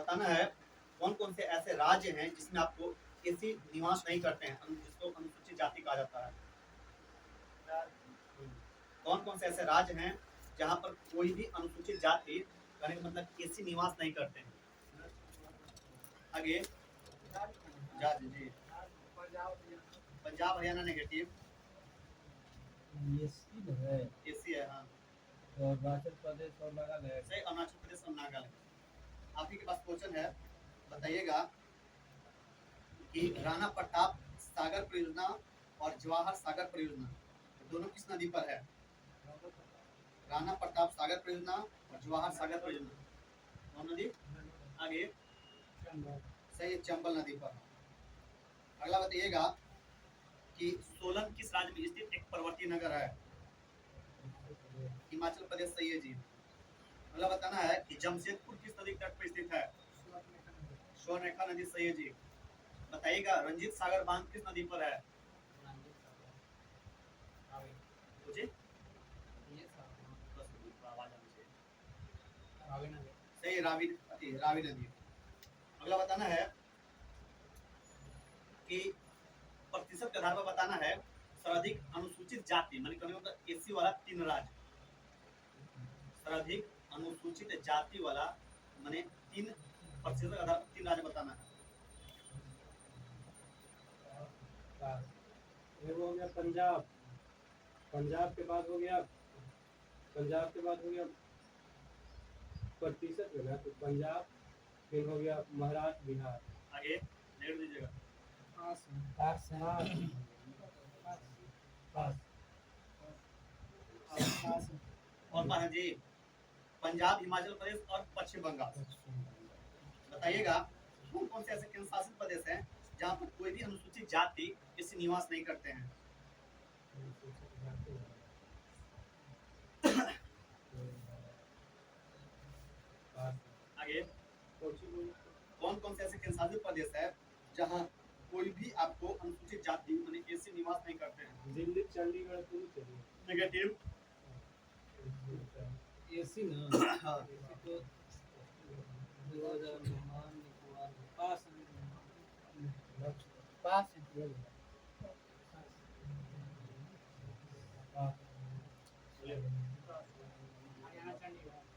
बताना है कौन कौन से ऐसे राज्य हैं जिसमें आपको एसी निवास नहीं करते हैं, जिसको अनुसूचित जाति कहा जाता है। कौन कौन से ऐसे राज्य हैं जहां पर कोई भी अनुसूचित जाति कहने का मतलब एसी निवास नहीं करते हैं। आगे जी पंजाब हरियाणा नेगेटिव एसी है। हाँ और अरुणाचल प्रदेश और नागालैंड। सही, अरुणाचल प्रदेश और नागालैंड। आप ही के पास क्वेश्चन है, बताइएगा कि राणा प्रताप सागर परियोजना और जवाहर सागर परियोजना दोनों किस नदी पर है। राणा प्रताप सागर परियोजना और जवाहर सागर परियोजना कौन नदी। आगे सही, चंबल नदी पर। अगला बताइएगा कि सोलन किस राज्य में स्थित एक पर्वतीय नगर है। हिमाचल प्रदेश, सही है जी। अगला बताना है कि जमशेदपुर किस नदी तट पर स्थित है। स्वर्णरेखा नदी, सही है जी। बताइएगा रंजीत सागर बांध किस नदी पर है। सही, रावी नदी। अगला बताना है कि प्रतिशत के आधार पर बताना है सर्वाधिक अनुसूचित जाति मान मतलब एसी वाला 3 राज्य। सर्वाधिक अनुसूचित जाति वाला माने 3% आधार 3 राज्य बताना है। वो हो गया पंजाब, पंजाब के बाद हो गया प्रतिशत में ना, तो पंजाब, फिर हो गया महाराष्ट्र, बिहार। आगे नेट दीजिएगा। और पाना जी पंजाब, हिमाचल प्रदेश और पश्चिम बंगाल। बताइएगा कौन कौन से ऐसे केंद्र शासित प्रदेश हैं जहाँ पर कोई भी अनुसूचित जाति इससे निवास नहीं करते हैं। आगे कौन कौन से ऐसे केंद्र शासित प्रदेश है जहाँ कोई भी आपको अनुसूचित जाति माने एसी निवास नहीं करते हैं। दिल्ली, चंडीगढ़, नेगेटिव एसी ना। हाँ तो पास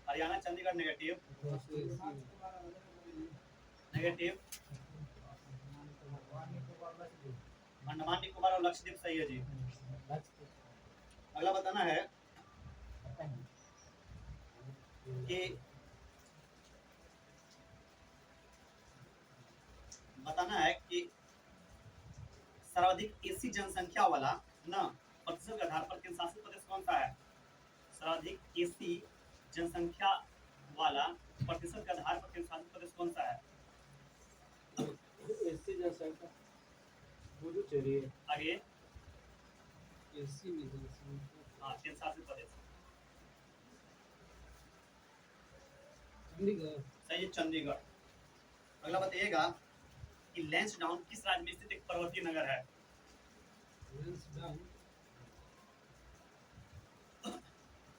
हरियाणा चंडीगढ़ नेगेटिव नेगेटिव अंडमान निकोबार और लक्षद्वीप, सही है जी। अगला बताना है कि सर्वाधिक एसी जनसंख्या वाला न प्रतिशत के आधार पर केंद्र शासित प्रदेश कौन सा है। सर्वाधिक एसी जनसंख्या वाला प्रतिशत के आधार पर केंद्र शासित प्रदेश कौन सा है। एसी जनसंख्या पुडुचेरी। आगे एसी में जनसंख्या, हाँ केंद्र शासित प्रदेश चंडीगढ़, सही है, चंडीगढ़। अगला बताइएगा कि लैंसडाउन किस राज्य में स्थित एक पर्वतीय नगर है।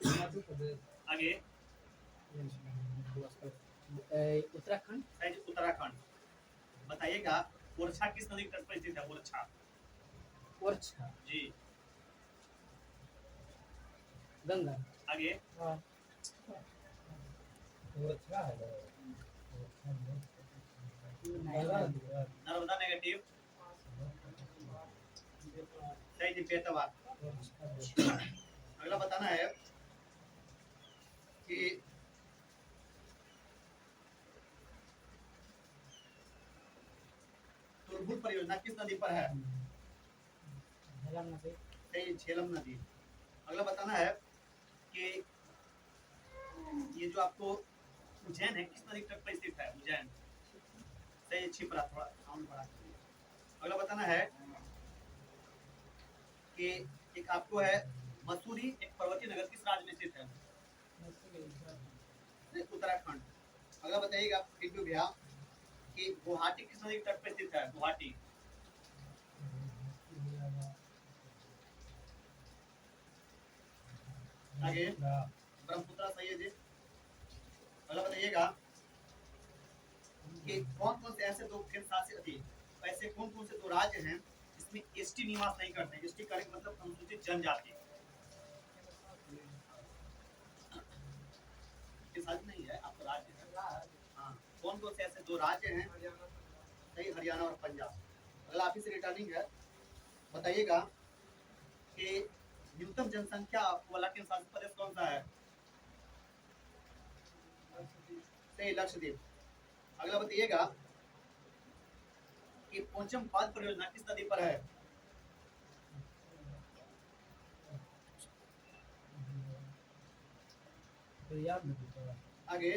हिमाचल प्रदेश। आगे उत्तराखंड, सही है, उत्तराखंड। बताइएगा ओरछा किस नदी के तट पर स्थित है। ओरछा जी। गंगा। आगे नर्मदा नेगेटिव सही जी, बेतवा। अगला बताना है कि तुलबुल परियोजना किस नदी पर है। सही, झेलम नदी। अगला बताना है कि ये जो आपको उज्जैन है किस नदी तट पर स्थित है। उज्जैन, सही, छिपरा। थोड़ा साउंड बढ़ा। अगला बताना है कि एक आपको है मसूरी एक पर्वतीय नगर किस राज्य में स्थित है। उत्तराखंड। अगला बताइएगा फिर भी भैया कि गुवाहाटी किस नदी के तट पर स्थित है। गुवाहाटी आगे ब्रह्मपुत्र, सही है जी। अगला बताइएगा कि कौन कौन से ऐसे दो केंद्र शासित थी, ऐसे कौन कौन से दो राज्य हैं जिसमें एसटी निवास नहीं करते। एसटी करेंगे मतलब अनुसूचित जनजाति के साथ नहीं है, आपका राज्य है। हाँ, कौन कौन से ऐसे दो राज्य हैं, सही, हरियाणा और पंजाब। अगला आप ही से रिटर्निंग है, बताइएगा कि न्यूनतम जनसंख्या वाला केंद्र शासित प्रदेश कौन सा है। सही, लक्षद्वीप। अगला बताइएगा कि पोचम बांध परियोजना किस नदी पर है। याद नहीं पड़ा। आगे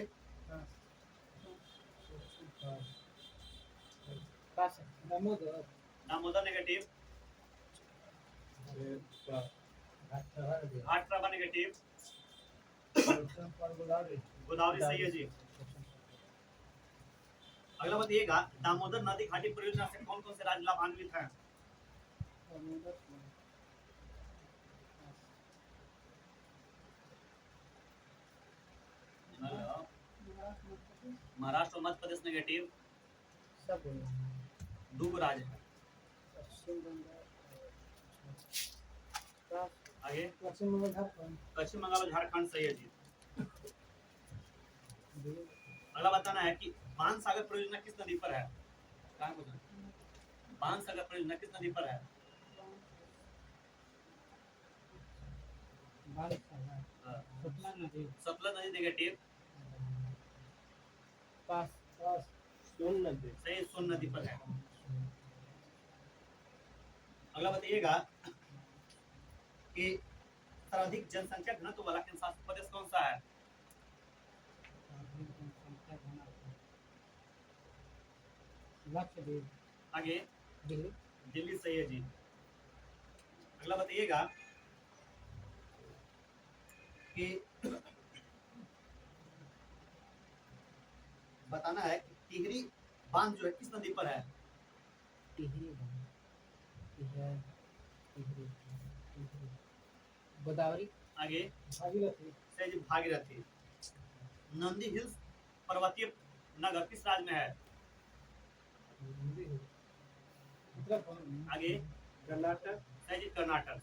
दामोदर दामोदर नेगेटिव, घाटप्रभा नेगेटिव, गोदावरी सही है जी। अगला बताइएगा दामोदर नदी घाटी परियोजना से कौन कौन से राज्य लाभान्वित हैं। महाराष्ट्र और मध्य प्रदेश नेगेटिव, सब दो राज्य हैं। आगे पश्चिम बंगाल झारखंड पश्चिम बंगाल और झारखंड सही है जी। अगला बताना है कि बाण सागर परियोजना किस नदी पर है। कहाँ पूछा, बाण सागर परियोजना किस नदी पर है। सतलज नदी नेगेटिव, सोन नदी सही, सोन नदी पर है। अगला बताइएगा कि सर्वाधिक जनसंख्या घनत्व वाला केंद्र शासित प्रदेश कौन सा है। लक्षद्वीप। आगे दिल्ली। दिल्ली सही है जी। अगला बताइएगा कि बताना है कि टिहरी बांध जो है किस नदी पर है। गोदावरी। आगे भागीरथी। सही जी, भागीरथी। नंदी हिल्स पर्वतीय नगर किस राज्य में है। आगे कर्नाटक। सही जी, कर्नाटक।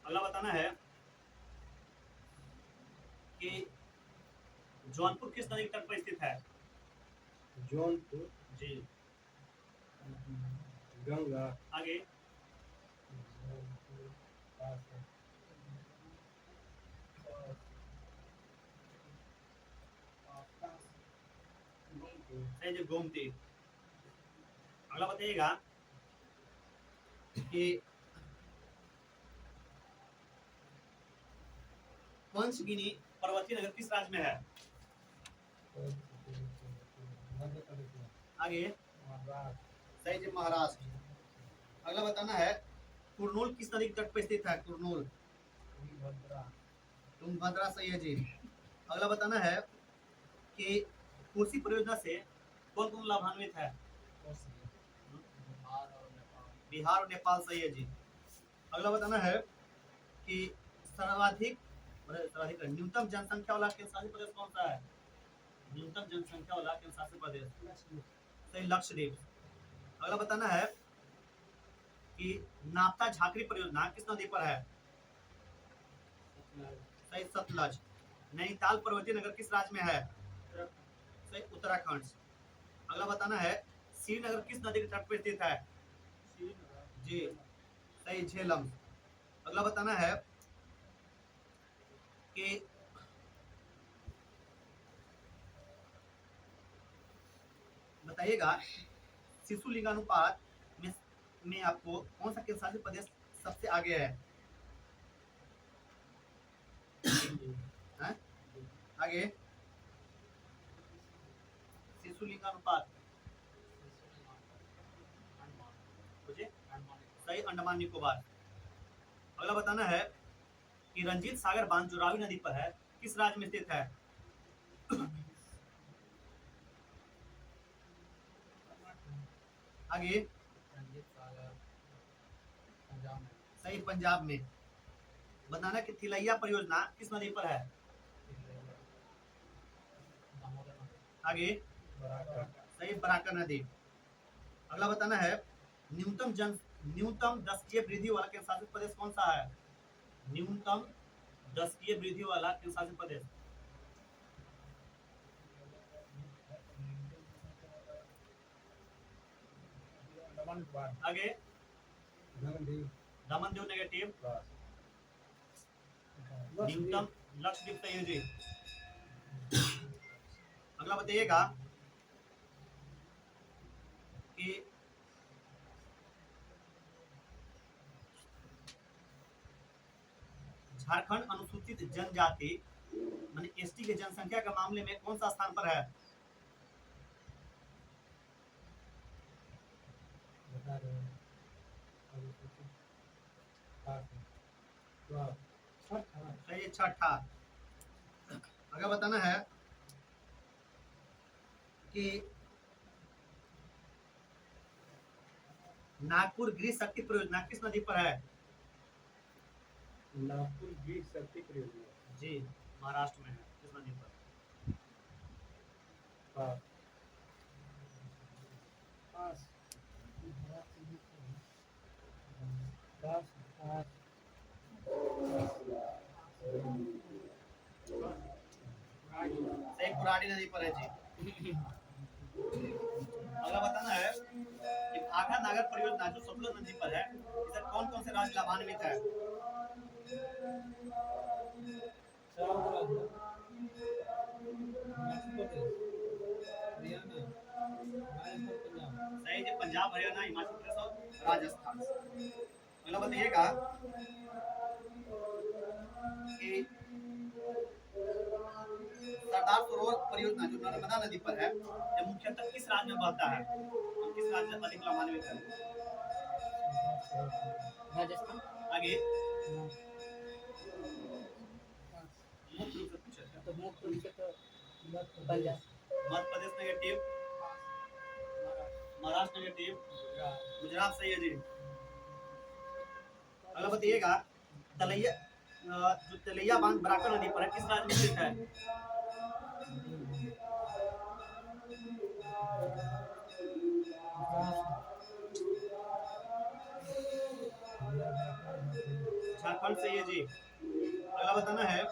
अगला बताना है कि जौनपुर किस नदी के तट पर स्थित है। जौनपुर। जी। गंगा। आगे सही जी, गोमती। अगला बताइएगा कि पंचगिनी पर्वतीय नगर किस राज्य में है। आगे सही जी, महाराष्ट्र। अगला बताना है कुरनूल किस नदी के तट पर स्थित है। कुरनूल, तुंगभद्रा सही है जी। अगला बताना है कि कोसी परियोजना से कौन कौन लाभान्वित है। बिहार और नेपाल सही है जी। अगला बताना है कि सर्वाधिक न्यूनतम जनसंख्या वाला केंद्र शासित प्रदेश कौन सा है। न्यूनतम जनसंख्या वाला केंद्र शासित प्रदेश सही, लक्षद्वीप। अगला बताना है कि नापता झाकरी परियोजना किस नदी पर है। सही, सतलज। नैनीताल पर्वतीय नगर किस राज्य में है। सही, उत्तराखंड। अगला बताना है श्रीनगर किस नदी के तट पर स्थित है। जी सही, झेलम। अगला बताना है कि बताइएगा शिशुलिंगानुपात में आपको कौन सा केंद्र शासित प्रदेश सबसे आगे है। आगे शिशुलिंगानुपात मुझे सही, अंडमान निकोबार। अगला बताना है कि रंजीत सागर बांध जो रावी नदी पर है किस राज्य में स्थित है। आगे सही, पंजाब में। बताना कि तिलैया परियोजना किस नदी पर है। आगे सही, बराकर नदी। अगला बताना है न्यूनतम दशकीय वृद्धि वाला केंद्र शासित प्रदेश कौन सा है? न्यूनतम दशकीय वृद्धि वाला केंद्र शासित प्रदेश। आगे दमन दीव नेगेटिव, न्यूनतम लक्षद्वीप सही है जी। अगला बताइएगा कि झारखंड अनुसूचित जनजाति माने एसटी के जनसंख्या के मामले में कौन सा स्थान पर है? बता रहे हैं सही, छठा। अगर बताना है कि नागपुर गृह शक्ति परियोजना किस नदी पर है? नागपुर गृह शक्ति परियोजना जी, महाराष्ट्र में है। किस नदी पर? पास पास पास सही, पुरानी नदी पर है जी। अगला बताना है कि आघा नागर परियोजना जो सतलुज नदी पर है, इससे कौन कौन से राज्य लाभान्वित है? सही जी, पंजाब, हरियाणा, हिमाचल प्रदेश और राजस्थान। अगला बताइएगा कि सरदार सरोवर परियोजना जो नर्मदा नदी पर है, यह मुख्यतः किस राज्य में बहता है और किस राज्य में अधिक लाभान्वित है? राजस्थान। आगे मुख्य रूप से तो पंजाब, मध्य प्रदेश नेगेटिव, महाराष्ट्र नेगेटिव, गुजरात सही है जी। अगला बताइएगा जो तलैया बांध बराकर नदी पर है, किस राज्य में स्थित है? झारखंड सही है जी। अगला बताना है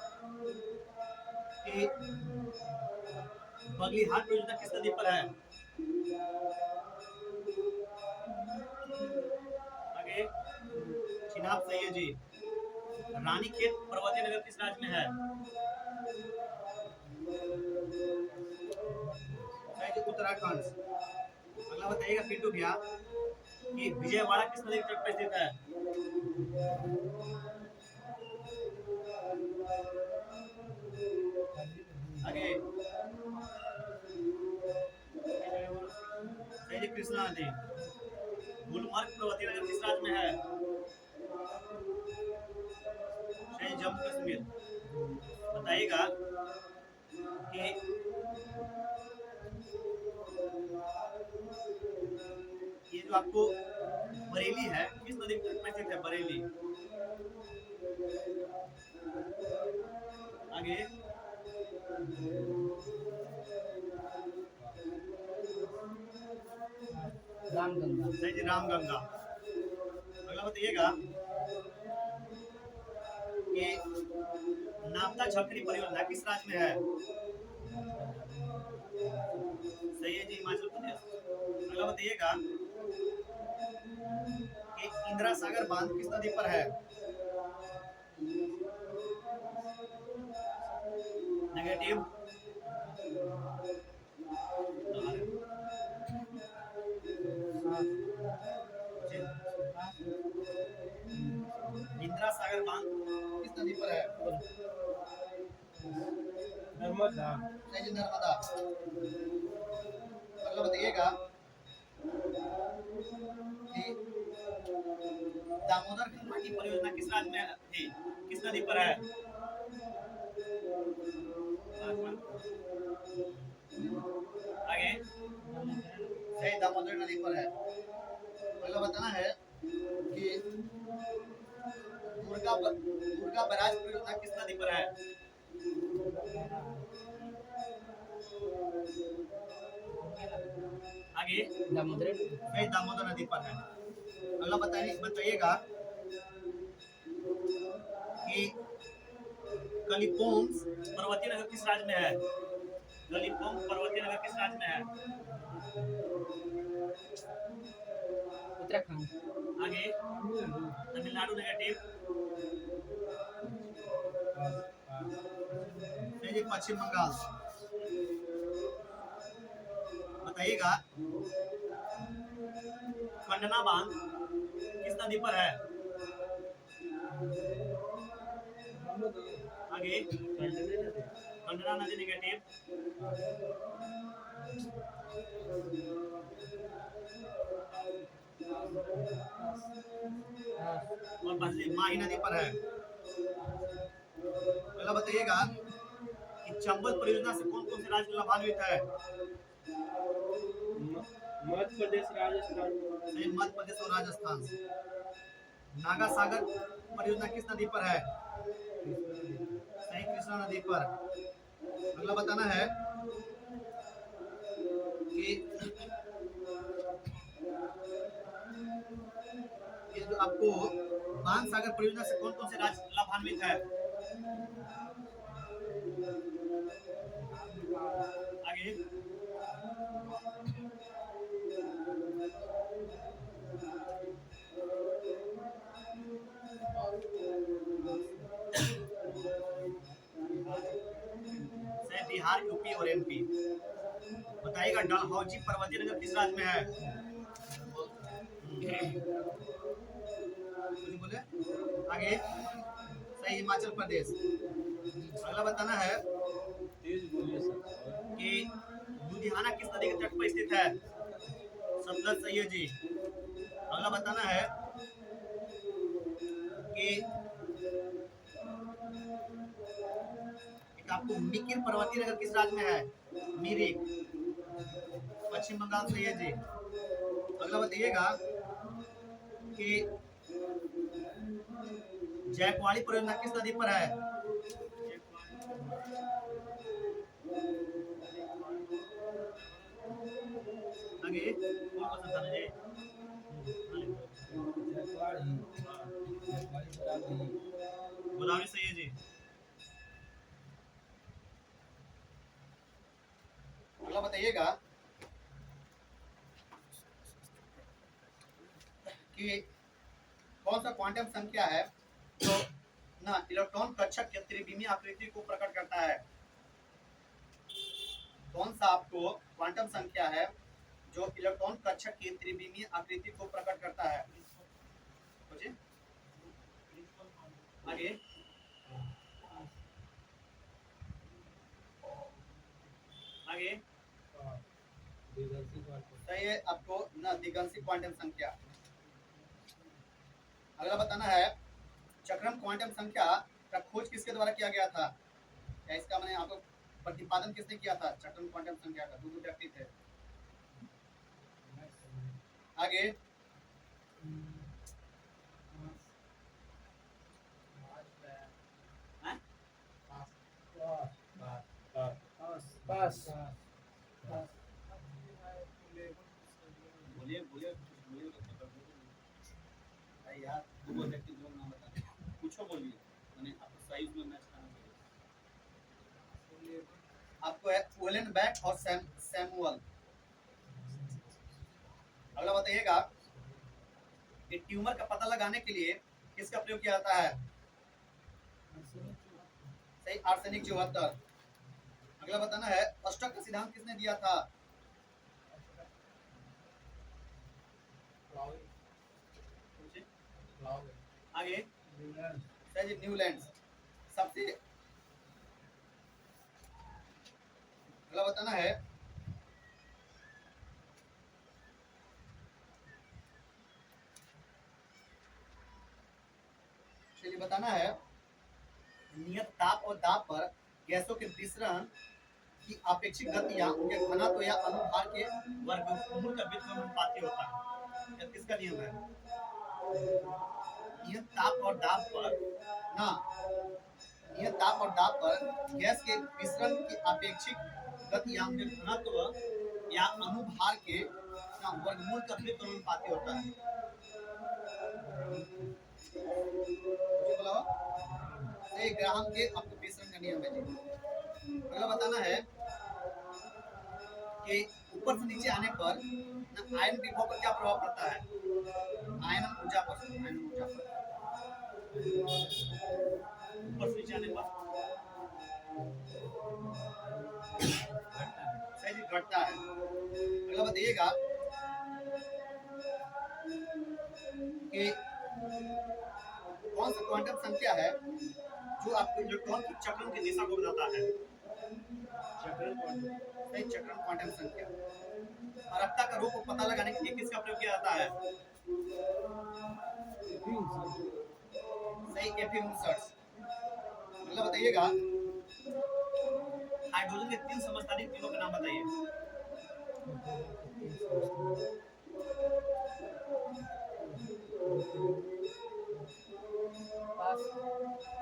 कि बगलीहाट परियोजना किस नदी पर है? आगे चिनाब सही है जी। रानीखेत पर्वतीय नगर किस राज्य में है? सही जी, उत्तराखंड। अगला बताइएगा पिंटू भैया कि विजयवाड़ा किस नदी के तट पर स्थित है? आगे सही जी, कृष्णा नदी। गुलमर्ग पर्वतीय नगर किस राज्य में है? सही, जम्मू कश्मीर। बताइएगा कि ये जो आपको बरेली है, किस नदी के तट पर स्थित है? बरेली। आगे रामगंगा। सही जी, रामगंगा। अगला बताइएगा कि नापता छकरी परियोजना किस राज्य में है? सही है जी, हिमाचल प्रदेश। अगला बताइएगा कि इंदिरा सागर बांध किस नदी पर है? नेगेटिव, इंदिरा सागर बांध किस नदी पर है? नर्मदा। सही जी, नर्मदा। अगला बताइएगा कि दामोदर घाटी परियोजना किस राज्य में थी? किस नदी पर है? आगे सही, दामोदर नदी पर है। अगला बताना है कि दुर्गा बराज परियोजना किस नदी पर है? आगे दामोदर वे दामोदर नदी पर है। अगला बताइएगा कि कलिम्पोंग पर्वतीय नगर किस राज्य में है? कलिम्पोंग पर्वतीय नगर किस राज्य में है? उत्तराखंड आगे तमिलनाडु नेगेटिव, जी पश्चिम बंगाल। बताइएगा कंडना बांध किस नदी पर है? आगे कंडना नदी नेगेटिव, और माही नदी पर है। अगला बताइएगा कि चंबल परियोजना से कौन कौन से राज्य लाभान्वित है? मध्य प्रदेश राजस्थान सही, मध्य प्रदेश और राजस्थान। नागा सागर परियोजना किस नदी पर है? सही, कृष्णा नदी पर। अगला बताना है कि ये जो आपको बाण सागर परियोजना से कौन कौन से राज्य लाभान्वित है? आगे सही, बिहार, यूपी और एमपी। बताइएगा डलहौजी पर्वतीय नगर किस राज्य में है? कुछ बोले? आगे सही, हिमाचल प्रदेश। अगला बताना है कि लुधियाना किस नदी के तट पर स्थित है? सतलज, सही है जी। अगला बताना है कि आपको मिकिर पर्वतीय नगर किस राज्य में है? मिरिक, पश्चिम बंगाल, सही है जी। अगला बताइएगा कि जयकवाड़ी परियोजना किस नदी पर है? आगे कौन सा था जी? गोदावरी, सही है जी। अगला बताइएगा कि कौन सा क्वांटम संख्या है जो ना इलेक्ट्रॉन कक्षक के त्रिविमीय आकृति को प्रकट करता है? कौन सा आपको क्वांटम संख्या है जो इलेक्ट्रॉन कक्षक की त्रिविमीय आकृति को प्रकट करता है? आगे आगे सही है आपको ना दिगंशी क्वांटम संख्या। अगला बताना है चक्रम क्वांटम संख्या का खोज किसके द्वारा किया गया था? या इसका मैंने आपको प्रतिपादन किसने किया था? चक्रम क्वांटम संख्या का दो व्यक्ति थे। आगे पास बोलिए यार, दो व्यक्ति दो नाम बताने, कुछ बोलिए, मैंने आपको सही में मैच करना चाहिए। आपको है उलेनबेक और सैमुअल। अगला बताइएगा कि ट्यूमर का पता लगाने के लिए किसका प्रयोग किया जाता है? सही, आर्सेनिक 74। अगला बताना है अष्टक का सिद्धांत किसने दिया था? आगे सही, न्यूलैंड। सबसे अगला बताना है चलिए बताना है नियत ताप और दाब पर गैसों के मिश्रण की अपेक्षित गति या उनके घनत्व या अनुभार के वर्गमूल का व्युत्क्रमानुपाती होता है। यह किसका नियम है? नियत ताप और दाब पर ना नियत ताप और दाब पर गैस के मिश्रण की अपेक्षित गति या उनके घनत्व या अनुभार के अपना वर्गमूल का व्युत्क्रमानुपाती होता है। मुझे बोला हो? ये ग्राहम के आपको बेसरन का नियम है जी। अगला बताना है कि ऊपर से नीचे आने पर ना आयन विभव पर क्या प्रभाव पड़ता है? आयन ऊर्जा पर, आयन ऊर्जा पर ऊपर से नीचे आने पर सही जी, घटता है। अगला बताइएगा कि कौन सा क्वांटम संख्या है जो आपको इलेक्ट्रॉन की चक्रण की दिशा को बताता है? चक्रण क्वांटम सही, चक्रण क्वांटम संख्या। अरबता का रूप पता लगाने के लिए किसका प्रयोग किया जाता है? सही, Fe-Unsatz। अगला बताइएगा हाइड्रोजन के 3 समस्थानिक तीनों का नाम बताइए।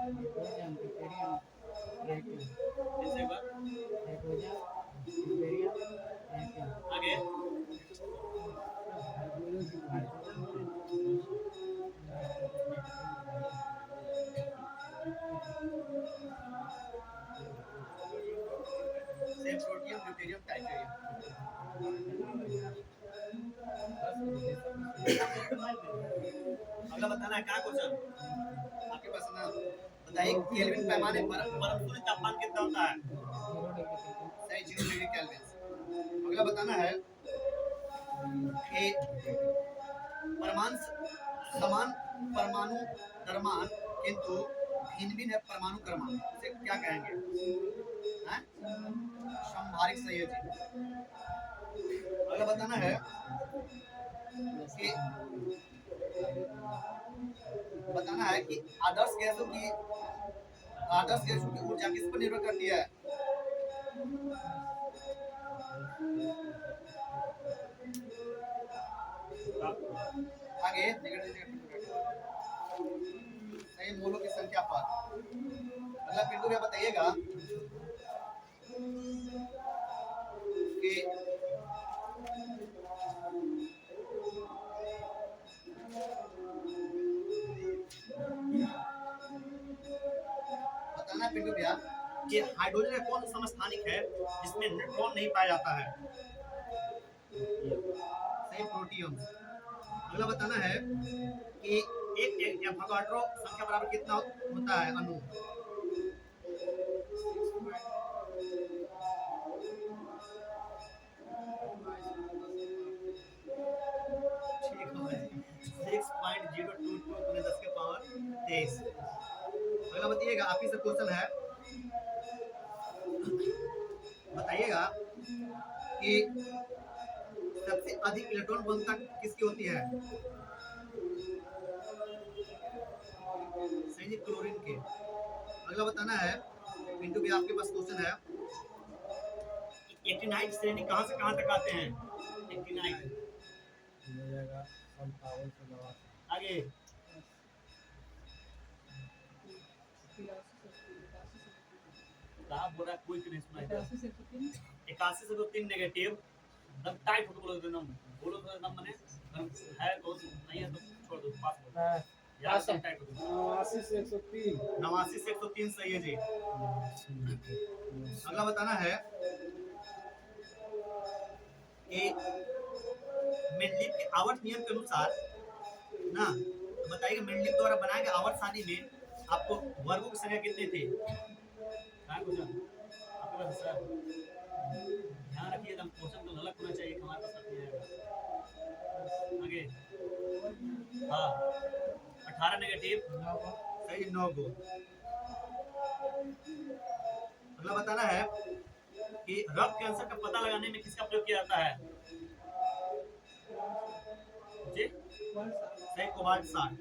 हाइड्रोजन, ड्यूटेरियम, ट्रिटियम, फिर से एक बार हाइड्रोजन, ड्यूटेरियम, ट्रिटियम। आगे सेम प्रोटियम, ड्यूटेरियम, टाइटेरियम। अगला बताना है क्या क्वेश्चन आपके पास है ना? बताइए केल्विन पैमाने पर परम शून्य तापमान कितना होता है? सही, 0 डिग्री केल्विन। अगला बताना है कि परमाणु समान परमाणु द्रव्यमान किंतु भिन्न भिन्न है परमाणु क्रमांक, इसे क्या कहेंगे? हैं? समभारिक संयोजी। अगला बताना है कि आदर्श गैसों की ऊर्जा किस पर निर्भर करती है? आगे सही, मोलों की संख्या पर। अगला पिंटू भैया बताइएगा कि बताना है पिंटू भैया कि हाइड्रोजन का कौन सा समस्थानिक है जिसमें न्यूट्रॉन नहीं पाया जाता है? सही, प्रोटियम। अगला बताना है कि एक एवोगाड्रो संख्या बराबर कितना होता है अणु? ठीक है, 6.022 गुने 10 के पावर 23। अगला बताइएगा, आप ही से क्वेश्चन है, बताइएगा कि सबसे अधिक इलेक्ट्रॉन घनता किसकी होती है? सही जी, क्लोरीन के। अगला बताना है पिंटू भी, आपके पास क्वेश्चन है, एक्टिनाइड श्रेणी कहां से कहां तक आते हैं? एक्टिनाइड मिलेगा 57 से 89। आगे कहा बोला, कोई नहीं सुना। 81 से तो 3 नेगेटिव, एकदम टाइट होकर बोलो, एकदम बोलो तो एकदम मने है तो नहीं है तो छोड़ दो, पास बोलो यार, सब टाइट हो गया। 89 से 103। 89 से 103 सही है जी। अगला बताना है कि मेंडलीव के आवर्त नियम के अनुसार ना, बताइए मेंडलीव द्वारा बनाए गए आवर्त सारणी में आपको वर्गों की संख्या कितनी थी? क्या क्वेश्चन आपके पास सर? ध्यान रखिए, एकदम क्वेश्चन तो गलत होना चाहिए, हमारे पास नहीं आएगा। आगे हाँ, 18 नेगेटिव, सही, 9 गो। अगला बताना है कि रक्त कैंसर का पता लगाने में किसका प्रयोग किया जाता है? जी सही, कोबाल्ट 60।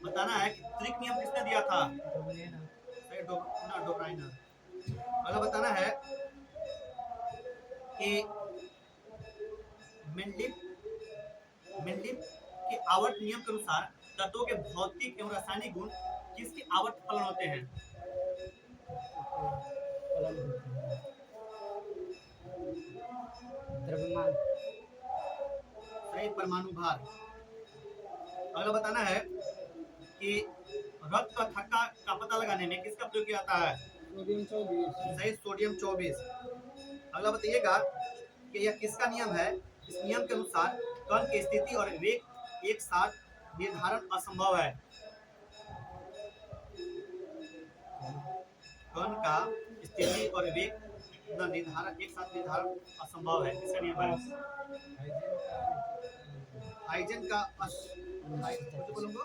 बताना है कि त्रिक नियम किसने दिया था? सही, डोब्राइनर। अगला बताना है कि मेंडलीव के आवर्त नियम के अनुसार तत्वों के भौतिक एवं रासायनिक गुण किसके आवर्त फलन होते हैं? द्रव्यमान, सही परमाणु भार। अगला बताना है कि रक्त का थक्का का पता लगाने में किसका प्रयोग किया जाता है? सोडियम 24। सही सोडियम 24। अगला बताइएगा कि यह किसका नियम है? इस नियम के अनुसार कण की स्थिति और वेग एक साथ निर्धारण असंभव है। कण का स्थिति और वेग निर्धारण एक साथ निर्धारण असंभव है, किसका नियम है? हाइजन का कुछ बोलूंगा,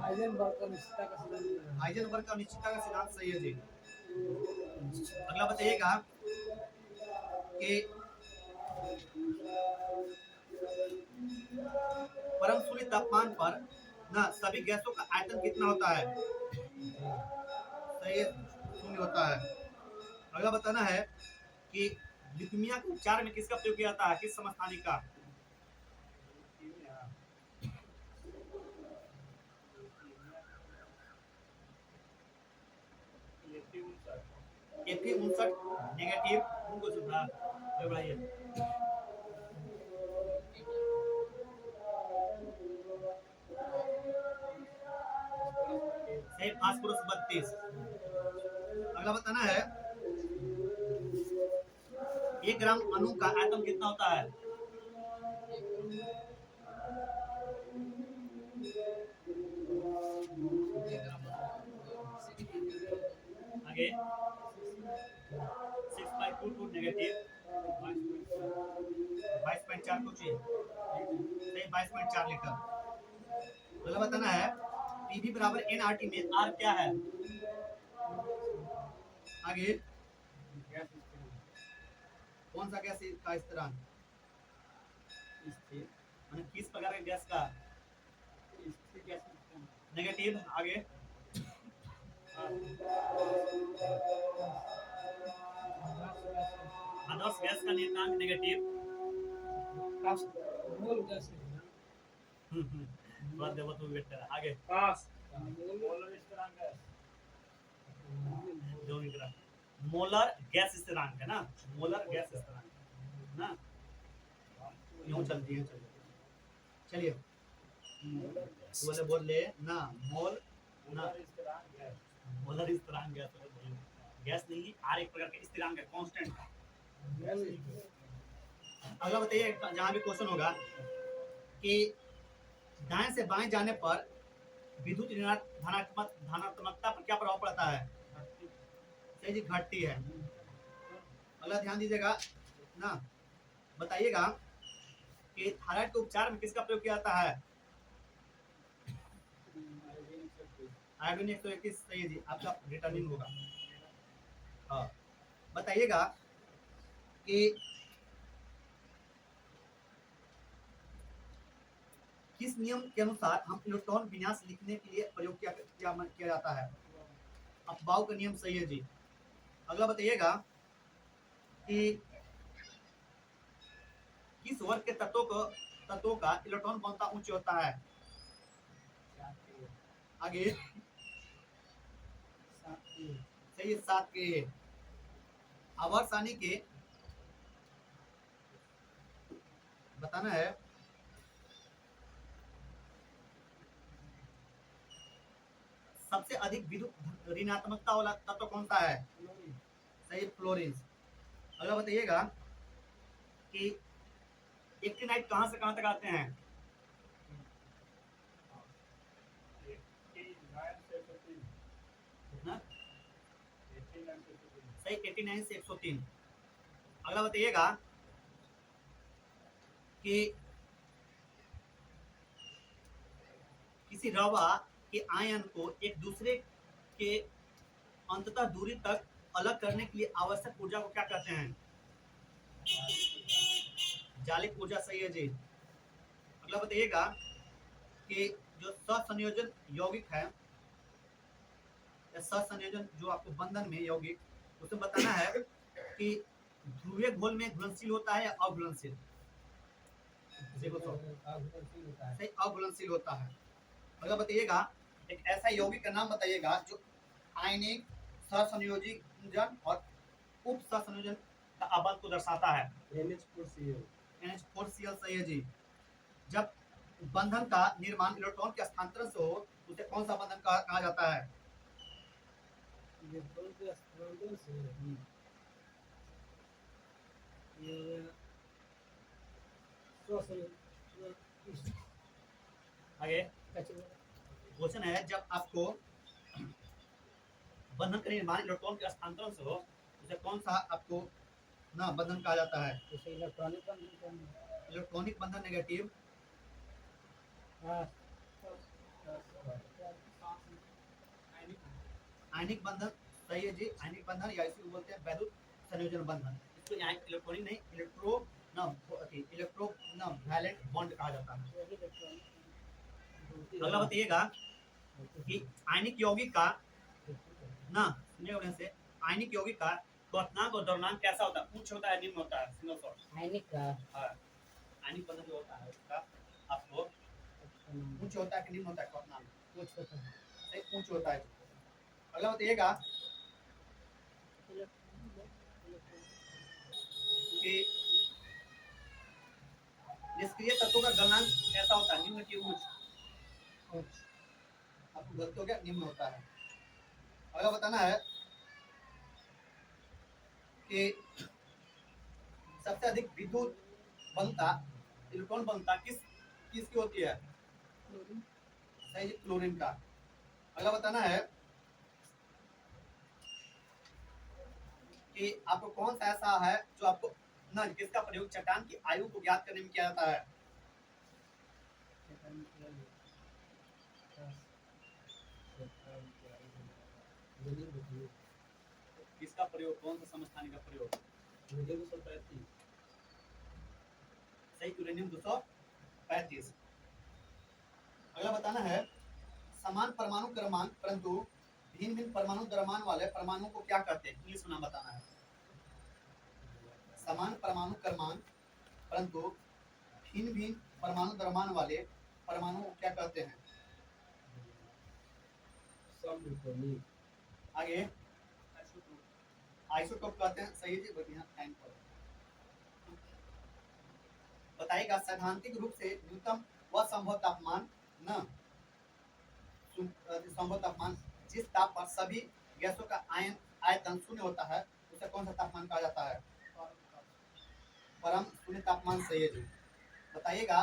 हाइजेनबर्ग का निश्चितता का सिद्धांत। हाइजेनबर्ग का निश्चितता का सिद्धांत सही है जी। अगला बताइएगा कि परम शून्य तापमान पर ना सभी गैसों का आयतन कितना होता है? सही है, शून्य होता है। अगला बताना है कि ल्यूकेमिया के उपचार में किसका प्रयोग किया जाता है? किस समस्थानिक का? Fe59 नेगेटिव उनको सुधा बढ़ाइए। सही फास्फोरस 32। अगला बताना है 1 ग्राम अणु का आयतन कितना होता है? आगे 6.22 नेगेटिव 22.4 कुछ है, सही 22.4 लीटर। अगला बताना है पीवी बराबर एनआरटी में आर क्या है? आगे कौन सा गैस का स्थिरांक? किस प्रकार के गैस का? नेगेटिव। आगे आदर्श गैस का निर्धारक नेगेटिव। मोल गैस बात देवो तो वेट कर। आगे मोलर स्थिरांक है। जो निकला मोलर गैस स्थिरांक है ना, मोलर गैस स्थिरांक ना, यूं चलती है। चलिए बोले बोल ले ना, मोल ना मोलर स्थिरांक गैस, गैस नहीं, आर एक प्रकार का स्थिरांक है, कांस्टेंट। अगला बताइए जहां भी क्वेश्चन होगा कि दाएं से बाएं जाने पर विद्युत धनात्मकता पर क्या प्रभाव पड़ता है? सही जी, घटती है। अगला ध्यान दीजिएगा ना, बताइएगा कि थायराइड के उपचार में किसका प्रयोग किया जाता है? आयोडीन 121। सही जी, आपका विटामिन होगा। हाँ, बताइएगा कि किस नियम के अनुसार हम इलेक्ट्रॉन विन्यास लिखने के लिए प्रयोग किया जाता है? अफबाउ का नियम। सही है जी। अगला बताइएगा कि किस वर्ग के तत्वों का इलेक्ट्रॉन घनत्व उच्च होता है? आगे सही 7 के। आवर्त के बताना है सबसे अधिक विद्युत ऋणात्मकता वाला तत्व कौन सा है? सही, फ्लोरीन। अगला बताइएगा कि एक्टिनाइट कहां से कहां तक आते हैं? सही 89 से 103। अगला बताइएगा कि किसी रवा के आयन को एक दूसरे के अंततः दूरी तक अलग करने के लिए आवश्यक ऊर्जा को क्या कहते हैं? जालिक ऊर्जा। सही है जी। अगला बताइएगा कि जो सहसंयोजन यौगिक है, सहसंयोजन जो आपको बंधन में यौगिक, उसे बताना है कि ध्रुवीय घोल में घुलनशील होता है या अघुलनशील? सही, अघुलनशील होता है। अगला बताइएगा एक ऐसा यौगिक का नाम बताइएगा जो आयनिक सहसंयोजन और उप सहसंयोजन का अबंध को दर्शाता है। NH4Cl। NH4Cl। सही है जी। जब बंधन का निर्माण इलेक्ट्रॉन के स्थानांतरण से हो उसे कौन सा बंधन कहा जाता है? इलेक्ट्रॉन के स्थानांतरण से ये हो गया स्वसंयोजन। आगे क्या चीज़ है? क्वेश्चन है, जब आपको बंधन का निर्माण इलेक्ट्रॉन के स्थानांतरण से हो उसे कौन सा आपको ना बंधन कहा जाता है? जैसे इलेक्ट्रॉनिक बंधन क्या है? इलेक्ट्रॉनिक बंधन नेगेटिव, हाँ, आयनिक बंधन सही है जी, आयनिक बंधन या इसी को बोलते हैं वैद्युत संयोजन बंधन। इसको यहाँ इलेक्ट्रॉनिक नहीं इलेक्ट्रो वैलेंट बॉन्ड कहा जाता है। वही इलेक्ट्रॉनिक अगला बताइएगा कि आयनिक यौगिक का ना सुनिए बढ़िया से, आयनिक यौगिक का क्वथनांक और द्रव्यमान कैसा होता है? उच्च होता है निम्न होता है? Single shot. आयनिक का हाँ, आयनिक बंधन जो होता है उसका आपको उच्च होता है कि निम्न होता है क्वथनांक? कुछ होता है। सही, उच्च होता है। अगला बताइएगा कि निष्क्रिय तत्वों का गलनांक कैसा होता है? निम्न की उच्च? कुछ आपको गलत हो गया, निम्न होता है। अगला बताना है कि सबसे अधिक विद्युत बनता इलेक्ट्रॉन बनता किसकी होती है? सही जी, क्लोरीन का। अगला बताना है कि आपको कौन सा ऐसा है जो आपको न जिसका प्रयोग चट्टान की आयु को ज्ञात करने में किया जाता है? किसका प्रयोग, कौन सा समस्थानी का प्रयोग? सही, यूरेनियम 235। अगला बताना है समान परमाणु क्रमांक परंतु भिन्न भिन्न परमाणु द्रव्यमान वाले परमाणु को क्या कहते हैं? इंग्लिश में नाम बताना है। समान परमाणु क्रमांक परंतु भिन्न भिन्न परमाणु द्रव्यमान वाले परमाणु को क्या कहते हैं? आगे आइसोटोप कहते हैं। सही जी, बढ़िया, थैंक यू। बताइएगा सैद्धांतिक रूप से न्यूनतम व संभव तापमान न संभव तापमान जिस ताप पर सभी गैसों का आयतन शून्य होता है उसे कौन सा तापमान कहा जाता है? परम शून्य तापमान। सही है जी। बताइएगा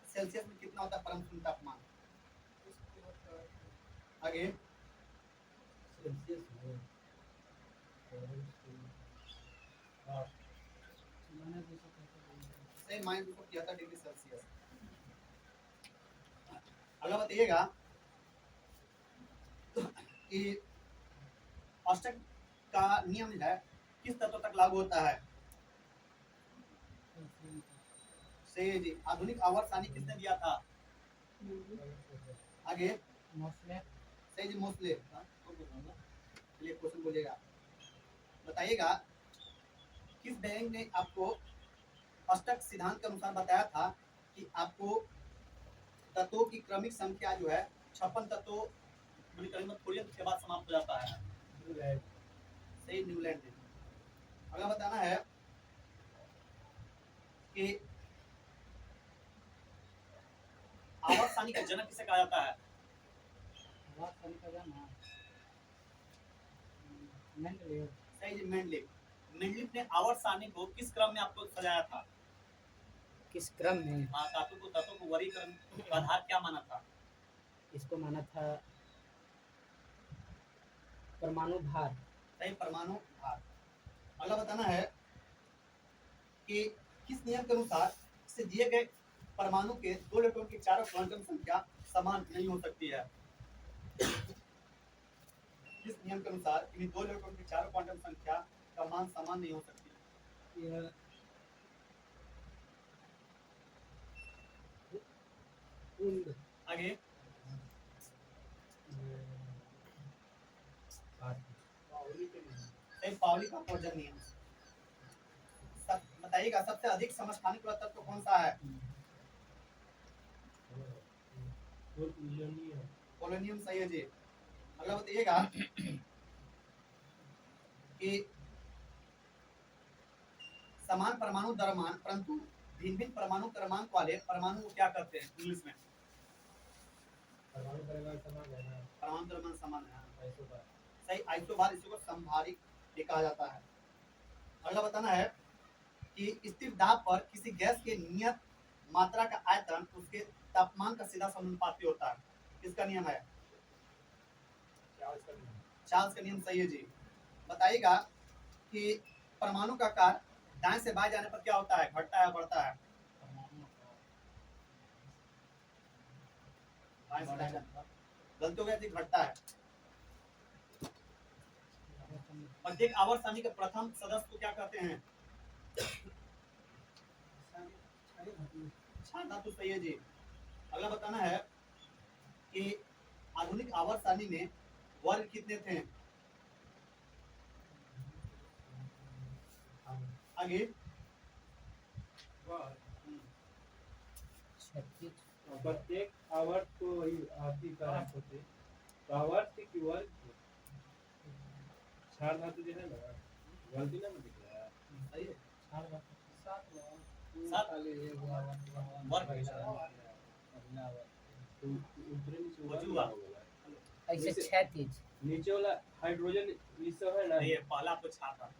सेल्सियस में कितना होता है परम शून्य तापमान? आगे सही, -273 डिग्री सेल्सियस। अगला बताइएगा कि अष्टक का नियम है किस तत्व तक लागू होता है? सही है जी, आधुनिक आवर्तसानी किसने दिया था? आगे मोस्टली सही जी, मोस्ले। चलिए क्वेश्चन बोलिएगा। बताइएगा किस बैंक ने आपको अष्टक सिद्धांत के अनुसार बताया था कि आपको तत्वों की क्रमिक संख्या जो है 56 तत्वों थोड़ी के बाद समाप्त हो जाता है? सही, न्यूलैंड ने। अगला बताना है कि आवर्तसानी का जनक किसे कहा जाता है? सही जी, मेंडलीव। मेंडलीव ने आवर्तसानी को किस क्रम में आपको सजाया था? किस क्रम में? हाँ, तत्वों को वर्गीकरण का आधार क्या माना था? इसको माना था परमाणु भार। सही, परमाणु भार। अगला बताना है कि किस नियम के अनुसार से दिए गए परमाणु के दो इलेक्ट्रॉन की चारों क्वांटम संख्या समान नहीं हो सकती है? किस नियम के अनुसार इन दो इलेक्ट्रॉन की चारों क्वांटम संख्या का मान समान नहीं हो सकती? आगे पाउली का अपवर्जन नियम। बताइएगा सबसे अधिक समस्थानिक तत्व कौन सा है? पोलोनियम। सही है जी। अगला बताइएगा कि समान परमाणु द्रव्यमान परंतु भिन्न भिन्न परमाणु क्रमांक वाले परमाणु को क्या कहते हैं इंग्लिश में? परमाणु परिवार समान है ना, परमाणु क्रमांक समान है। आइसोबार। सही, आइसोबार इसी को समभारिक भी कहा जाता है। अगला बताना है कि स्थिर दाब पर किसी गैस के नियत मात्रा का आयतन उसके तापमान का सीधा समानुपाती होता है। किसका नियम है? चार्ल्स का नियम। सही है जी। बताइएगा कि परमाणु का आकार दाएं से बाएं जाने पर क्या होता है, घटता है बढ़ता है? दाएं से दाएं जाने पर गलती हो गया जी, घटता है। प्रत्येक आवर्त सारणी के प्रथम सदस्य को क्या कहते हैं? क्षार धातु। सही है जी। अगला बताना है कि आधुनिक आवर्त सारणी में वर्ग कितने थे? आगे 36 प्रत्येक आवर्त को वही आपकी तरह होते, तो आवर्त की वर्ग क्षार धातु जो है ना, गलती ना मत दिखा। सही है। चार बार सात वर्ग तो ऊपरी नीचे वर्ग बचुआ। हो गया। ऐसे जैसे- 36 नीचे वाला हाइड्रोजन ये सब है ना, ये पहला आपको छाप था।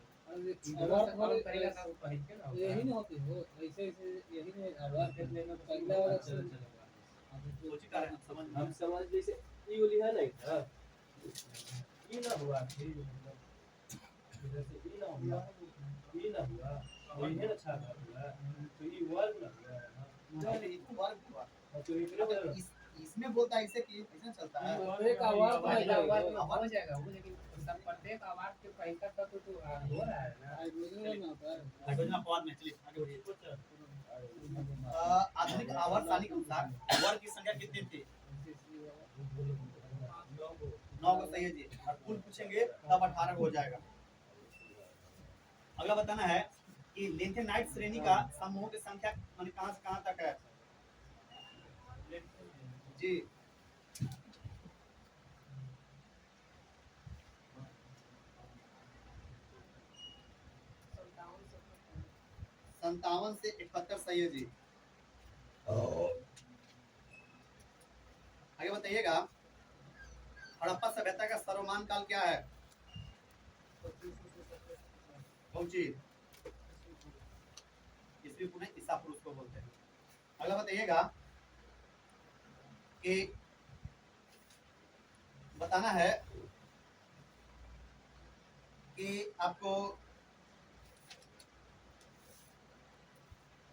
यही नहीं होती हो ऐसे ऐसे यही नहीं आवाज करने में पहला वाला सोची का है, समझ में। हम समझ जैसे ये वाली है नहीं था, ये ना हुआ फिर मतलब इधर से ये ना हुआ, ये ना हुआ, और ये ना छाप हुआ, तो ये वर्ग ना हुआ नहीं, ये तो वर्ग हुआ। तो इधर अच्छा, इसमें बोलता है इसे कि ऐसे चलता है। एक आवाज आवाज पहला आवाज लगेगा। हो जाएगा वो, लेकिन सब प्रत्येक आवाज के पहला तक तो हो रहा है ना। हाइड्रोजन अपवाद में चलिए आगे बढ़िए। आधुनिक आवर्त सारणी के अनुसार वर्ग की संख्या कितनी थी? 9 को। सही है जी। और कुल पूछेंगे तब 18 हो जाएगा। अगला बताना है कि लेंथेनाइट श्रेणी का समूह की संख्या माने कहां से कहां तक है? जी 57 से 71। सही है जी। आगे बताइएगा, हड़प्पा सभ्यता का सर्वमान काल क्या है? पहुंची ईस्वी पुणे ईसा पुरुष को बोलते हैं। अगला बताइएगा कि बताना है कि आपको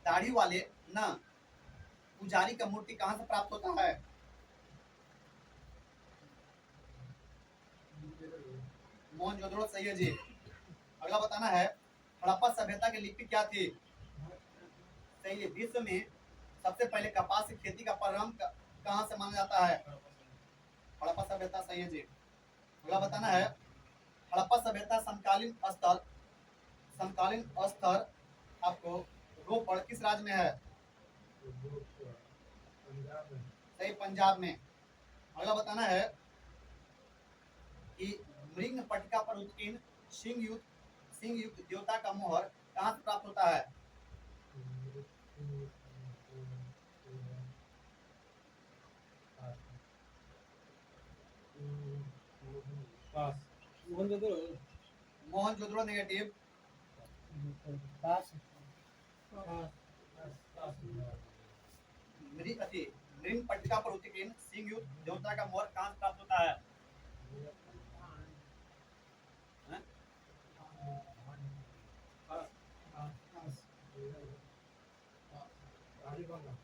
दाढ़ी वाले ना पुजारी का मूर्ति कहां से प्राप्त होता है? मोहनजोदड़ो। सही है जी। अगला बताना है, हड़प्पा सभ्यता की लिपि क्या थी? सही है। विश्व में सबसे पहले कपास की खेती का प्रारंभ कहां से माना जाता है? हड़प्पा सभ्यता। सही है जी। अगला बताना है, हड़प्पा सभ्यता समकालीन स्तर आपको रोपड़ किस राज्य में है? सही, पंजाब में। अगला बताना है कि मृग पट्टिका पर उत्कीर्ण सिंह युक्त देवता का मोहर कहां से प्राप्त होता है? मोहनजोदड़ो नेगेटिव। मृग पट्टिका पर उत्कीर्ण सिंह युक्त देवता का मोहर कहां से प्राप्त होता है?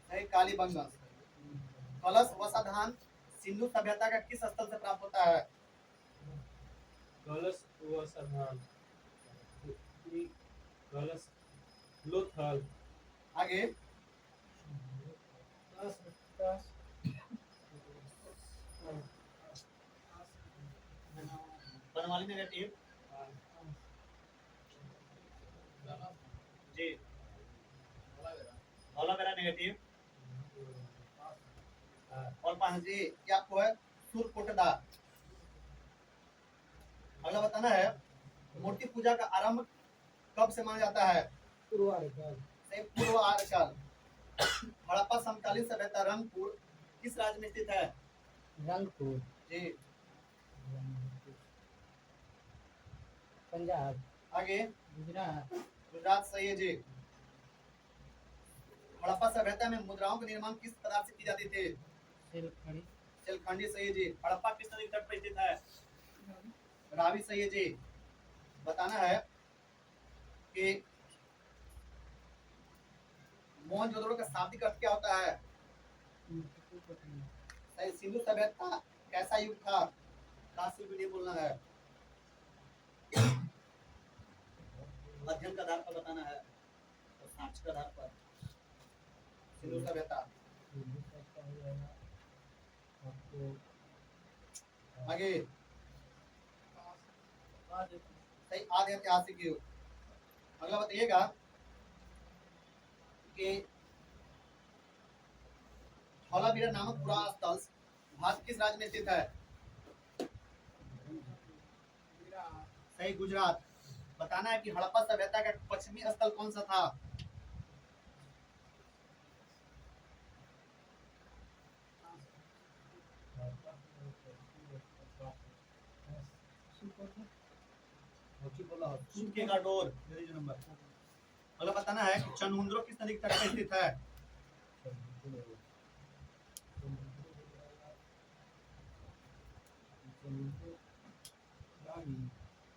सही, कालीबंगन। कलश वसाधान सिंधु सभ्यता का किस स्थल से प्राप्त होता है? कलश व साधान, कलश लोथल। आगे बनवाली नेगेटिव। जी धौलावेरा नेगेटिव। और पास जी क्या आपको है? सुरकोटदा। अगला बताना है, मूर्ति पूजा का आरंभ कब से माना जाता है? सही, सही पूर्व आर्यकाल। हड़प्पा समकालीन सभ्यता रंगपुर किस राज्य में स्थित है? रंगपुर, जी। पंजाब, आगे गुजरात, गुजरात सही है जी। हड़प्पा सभ्यता में मुद्राओं का निर्माण किस पदार्थ से की जाती थी? सिलखड़ी, सिलखंडी सही है जी। हड़प्पा किस नदी के तट पर स्थित है? रावी सही है जी। बताना है कि मोहनजोदड़ो का शाब्दिक अर्थ क्या होता है? सही। सिंधु सभ्यता कैसा युग था? काशी भी नहीं बोलना है, अध्ययन का आधार पर बताना है और साक्ष्य के आधार पर। सिंधु सभ्यता। आगे सही आदि ऐतिहासिक युग। अगला बताइएगा कि धौलावीरा नामक पुराना स्थल भारत किस राज्य में स्थित है? सही गुजरात। बताना है कि हड़प्पा सभ्यता का पश्चिमी स्थल कौन सा था? सूखे का डोर। नंबर। अगला बताना है कि चनमुंद्रो किस नदी के तट पर स्थित है?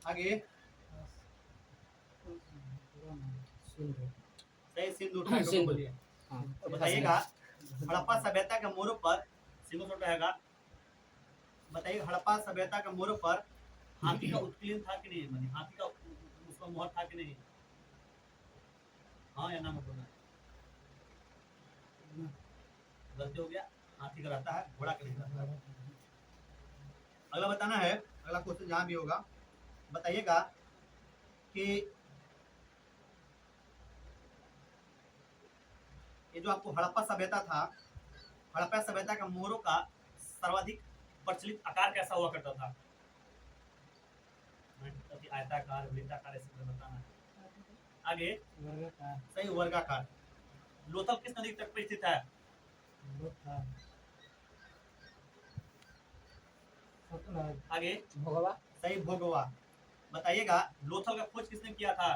आगे सही सिंधु। सिंधु। बोलिए। तो बताइएगा हड़प्पा सभ्यता के मोड़ों पर सिंधु छोटा रहेगा। बताइए हड़प्पा सभ्यता के मोड़ों पर हाथी का उत्कीर्ण था कि नहीं? माने हाथी का उसका मोहर था कि नहीं? हाँ या ना मत बोलना। गलती हो गया। हाथी का रहता है, घोड़ा का नहीं रहता है। अगला बताना है, अगला क्वेश्चन जहां भी होगा बताइएगा कि ये जो आपको हड़प्पा सभ्यता था, हड़प्पा सभ्यता का मोहरों का सर्वाधिक प्रचलित आकार कैसा हुआ करता था? आयताकार, वृत्ताकार, ऐसे बताना है। आगे सही वर्गाकार। लोथल किस नदी के तट पर स्थित है? आगे भोगवा, सही भोगवा। बताइएगा लोथल का खोज किसने किया था?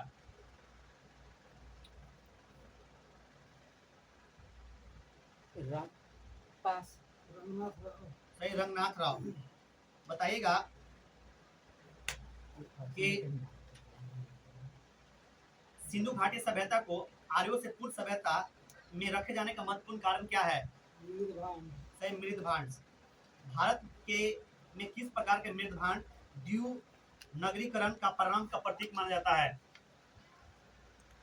पास, सही रंगनाथ राव। बताइएगा कि सिंधु घाटी सभ्यता को आर्यों से पूर्व सभ्यता में रखे जाने का महत्वपूर्ण कारण क्या है? सही मृदभांड। भारत के में किस प्रकार के मृदभांड द्यू नगरीकरण का परिणाम का प्रतीक माना जाता है?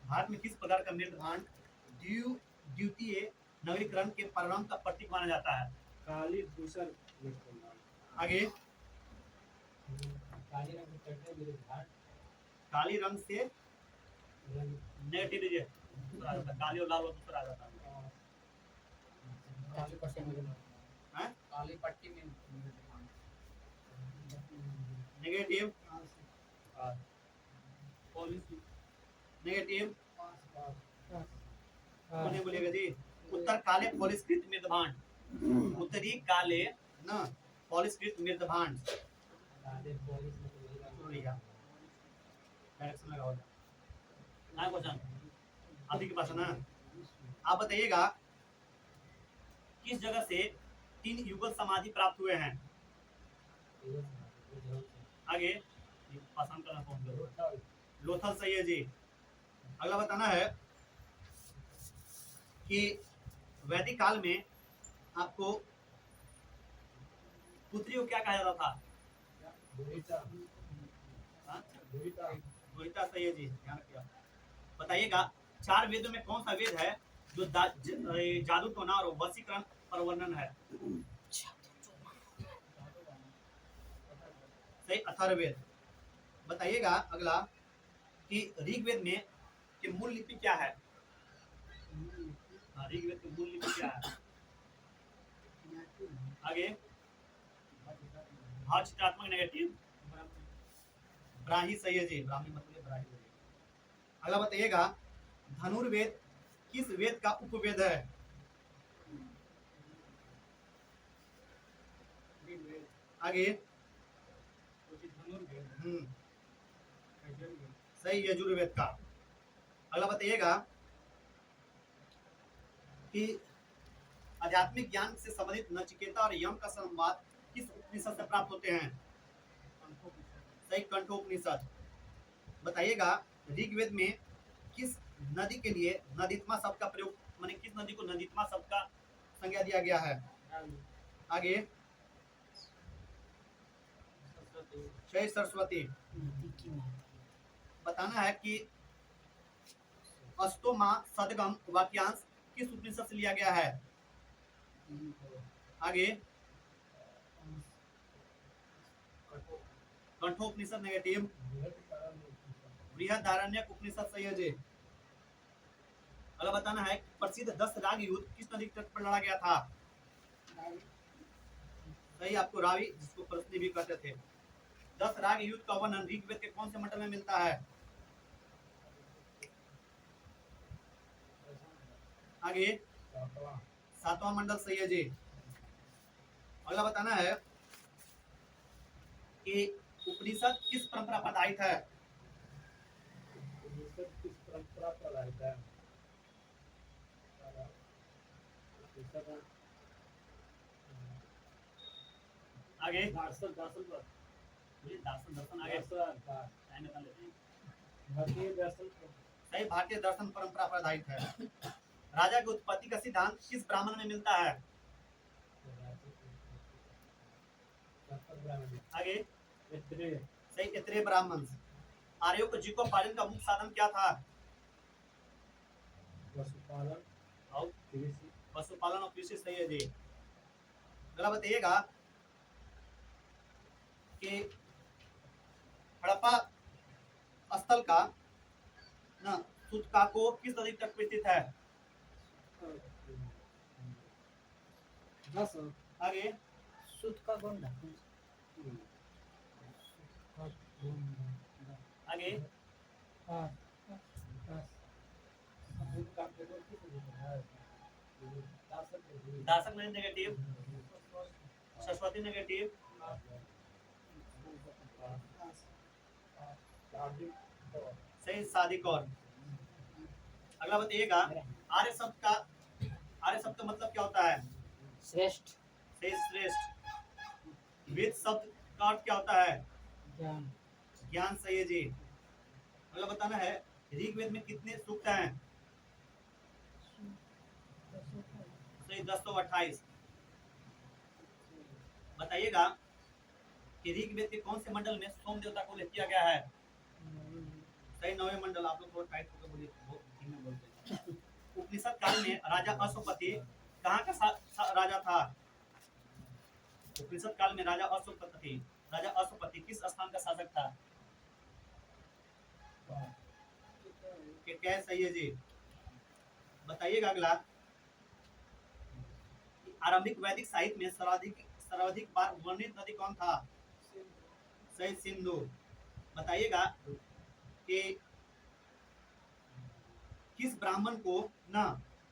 भारत में किस प्रकार का मृदभांड द्वितीय नगरीकरण के परिणाम का प्रतीक माना जाता है? काली धूसर। आगे काली रंग से नेगेटिव लीजिए, काली और लाल दूसरा आ जाता है। हैं? काली पट्टी में नेगेटिव नेगेटिव बोलिए बोलिएगा जी। उत्तर काले पॉलिशकृत मृदभांड, उत्तरी काले न पॉलिशकृत मृदभांड। क्वेश्चन अभी के पास है ना? आप बताइएगा किस जगह से 3 युगल समाधि प्राप्त हुए हैं? आगे आसान करना कौन करो? लोथल सही है जी। अगला बताना है कि वैदिक काल में आपको पुत्री को क्या कहा जाता था? गुहिता सही है जी, ध्यान रखिएगा। बताइएगा 4 वेदों में कौन सा वेद है जो जादू टोना और वशीकरण पर वर्णन है? सही अथर्ववेद। बताइएगा अगला कि ऋग्वेद में के मूल लिपि क्या है? ऋग्वेद की मूल लिपि क्या है? आगे भाव चित्रात्मक नेगेटिव ब्राह्मी सही है जी। ब्राह्मी मतलब ब्राह्मी। अगला बताइएगा धनुर्वेद किस वेद का उपवेद है? ऋग्वेद, आगे। धनुर्वेद, हम्म, यजुर्वेद, सही, यजुर्वेद का। अगला बताइएगा कि आध्यात्मिक ज्ञान से संबंधित नचिकेता और यम का संवाद किस उपनिषद से प्राप्त होते हैं? कंठोपनिषद, सही, कंठोपनिषद। बताइएगा ऋग्वेद में किस नदी के लिए नदीत्मा शब्द का प्रयोग, माने किस नदी को नदीत्मा शब्द का संज्ञा दिया गया है? रावी, आगे। सरस्वती, सही, सरस्वती। बताना है कि अष्टोमा सदगम वाक्यांश किस उपनिषद से लिया गया है? आगे। कंठोपनिषद नेगेटिव। बृहदारण्यक उपनिषद सही है जी। अगला बताना है प्रसिद्ध 10 राग युद्ध किस नदी के तट पर लड़ा गया था? सही, आपको रावी, जिसको प्रश्न भी कहते थे। 10 राग युद्ध का वर्णन ऋग्वेद के कौन से मंडल में मिलता है? आगे। 7वां मंडल सही है जी। अगला बताना है कि उपनिषद किस परंपरा पर आधारित है? उपनिषद किस परंपरा पर आधारित है? उपनिषद आगे। दर्शन, दर्शन पर, दर्शन, दर्शन। आगे। दर्शन का, टाइम निकाल लेते हैं। भारतीय दर्शन पर, सही, भारतीय दर्शन परंपरा पर आधारित है। राजा की उत्पत्ति का सिद्धांत किस ब्राह्मण में मिलता है? आगे। ऐत्रेय, सही, ऐत्रेय ब्राह्मण। आर्यों को जीविकोपार्जन का मुख्य साधन क्या था? पशुपालन और कृषि, पशुपालन और कृषि सही है जी। अगला बताइएगा कि हड़प्पा स्थल का ना सूतकाको किस नदी तट पर स्थित है? आगे। सूत का गोंडा आगे। दासक नदी नेगेटिव। सरस्वती नेगेटिव। सही, सादिक। और अगला बताइएगा आर्य शब्द का मतलब क्या होता है? श्रेष्ठ, सही, श्रेष्ठ। वेद शब्द का अर्थ क्या होता है? ज्ञान, ज्ञान सही है जी। अगला बताना है ऋग्वेद में कितने सूक्त हैं? सही, 1028। बताइएगा कि ऋग्वेद के कौन से मंडल में सोम देवता को उल्लेख किया गया है? सही, 9वें मंडल। आप लोग थोड़ा टाइट होकर बोलिए, बहुत धीमे बोलते हैं। उपनिषद काल में राजा अश्वपति कहाँ का राजा था? उपनिषद काल में राजा अश्वपति किस स्थान का शासक था? क्या सही है जी। बताइएगा अगला आरंभिक वैदिक साहित्य में सर्वाधिक बार वर्णित नदी कौन था? सही, सिंधु। बताइएगा कि किस ब्राह्मण को ना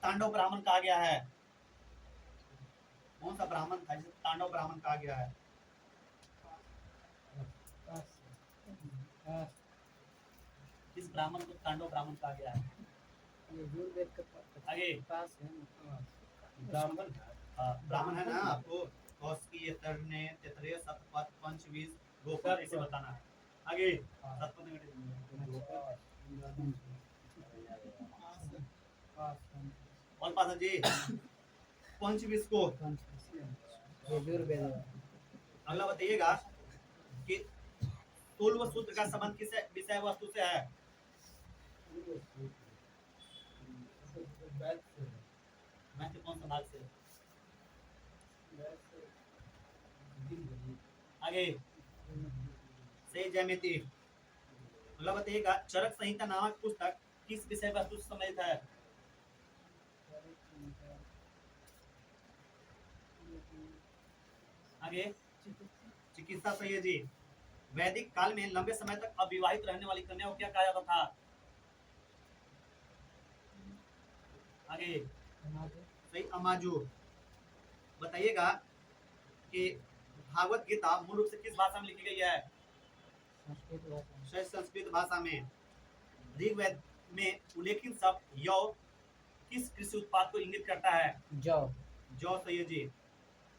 तांडव ब्राह्मण कहा गया है? कौन सा ब्राह्मण था जिसे तांडव ब्राह्मण कहा गया है? किस ब्राह्मण को तांडव ब्राह्मण कहा गया है? यजुर्वेद के आगे। पास है ना। ब्राह्मण, ब्राह्मण है ना आपको? कौशिकी, तरने, तेतरे, सतपथ, पंचवीस, गोपद ऐसे बताना है। आगे। सतपथ और पास जी पंचवीस को। यजुर्वेद। अगला बताइएगा कि स्थूल व सूत्र का संबंध किस विषय वस्तु से है? मैं तो कौन सा भाग से? आगे। सही, ज्यामिति। अगला बताइएगा चरक संहिता नामक पुस्तक किस विषय वस्तु से संबंधित है? आगे। चिकित्सा सही है जी। वैदिक काल में लंबे समय तक अविवाहित रहने वाली कन्या को क्या कहा जाता था? आगे सही अमाजू। बताइएगा कि भागवत गीता मूल रूप से किस भाषा में लिखी गई है? संस्कृत भाषा में। ऋग्वेद में उल्लेखित शब्द यौ किस कृषि उत्पाद को इंगित करता है? जौ। सही है जी।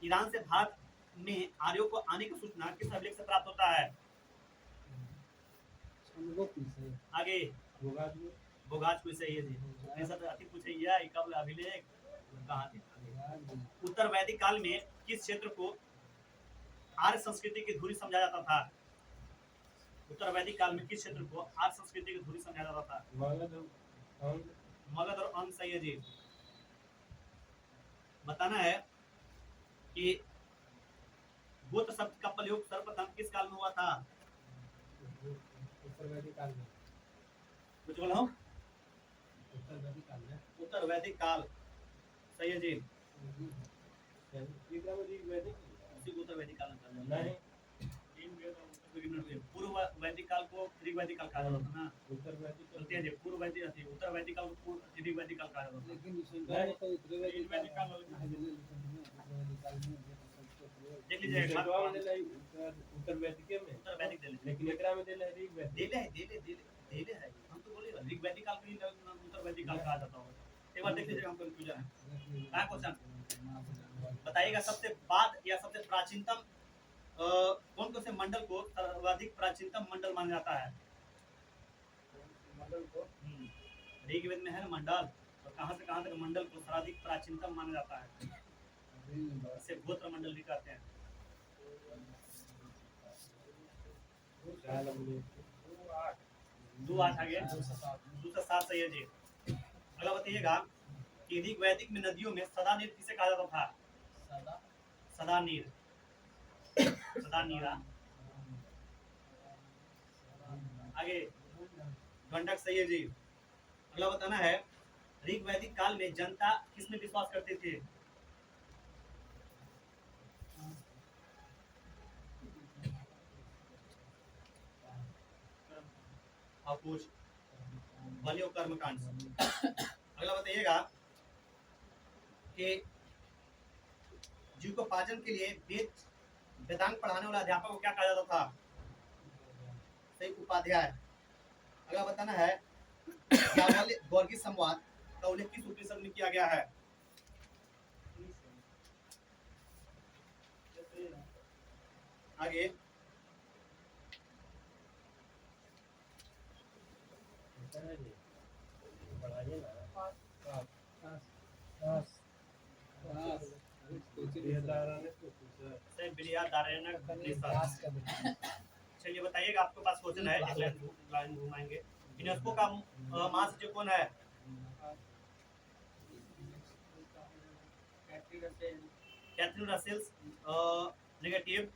ईरान से भारत में आर्यों को आने की सूचना किस अभिलेख से प्राप्त होता है? आगे भोगाजपुर से है जी। ऐसा तो अति पूछे कब अभिलेख कहाँ थे? उत्तर वैदिक काल में किस क्षेत्र को आर्य संस्कृति की धुरी समझा जाता था? उत्तर वैदिक काल में किस क्षेत्र को आर्य संस्कृति की धुरी समझा जाता था? मगध और अंग। सही है जी। बताना है कि गोत्र शब्द का प्रयोग सर्वप्रथम किस काल में हुआ था? उत्तर वैदिक काल में। कुछ बोला हूँ? उत्तर वैदिक काल। सही है जी। उत्तर वैदिक काल नहीं, पूर्व वैदिक काल को ऋग्वैदिक काल कहा जाता था ना। उत्तर वैदिक बोलते हैं जी पूर्व वैदिक उत्तर वैदिक काल को ऋग्वैदिक काल कहा जाता था। लेकिन देख लीजिए उत्तर वैदिक में, उत्तर वैदिक दे लेकिन एकरा में देले ऋग्वैदिक। देले है हम तो बोले ऋग्वैदिक काल को उत्तर वैदिक काल कहा जाता होगा। एक बार देख लीजिए हम कंफ्यूजन है। क्या क्वेश्चन बताइएगा? सबसे बाद या सबसे प्राचीनतम कौन से मंडल को सर्वाधिक प्राचीनतम मंडल माना जाता है? मंडल को ऋग्वेद में है ना मंडल, और कहां से कहां तक मंडल को सर्वाधिक प्राचीनतम माना जाता है? इसे गोत्र मंडल भी कहते हैं। 2 8 आ गया। 2 से 7 सही है जी। अगला बताइएगा कि ऋग्वैदिक में नदियों में सदा नीर किसे कहा जाता था? सदा नीर। सदा नीरा। आगे गंडक। सही है जी। अगला बताना है ऋग्वैदिक काल में जनता किसमें विश्वास करती थी? कुछ बलि और कर्मकांड। अगला बताइएगा कि जीव को पाचन के लिए वेदांग पढ़ाने वाला अध्यापक को क्या कहा जाता था? सही उपाध्याय। अगला बताना है गौर्गी संवाद का उल्लेख किस उपनिषद में किया गया है? आगे चलिए बताइएगा आपके पास क्वेश्चन है। एक लाइन घुमाएंगे। यूनेस्को का महासचिव कौन है? Catherine Russell's. नेगेटिव।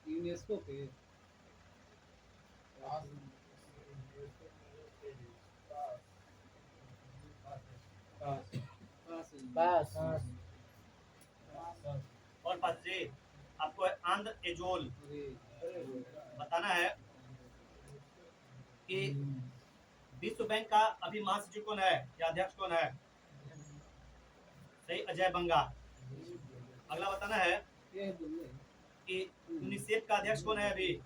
यूनेस्को के पास और पास जी आपको आंध्र एजोल बताना है कि विश्व बैंक का अभी महासचिव कौन है या अध्यक्ष कौन है? सही अजय बंगा। अगला बताना है कि यूनिसेफ का अध्यक्ष कौन है अभी?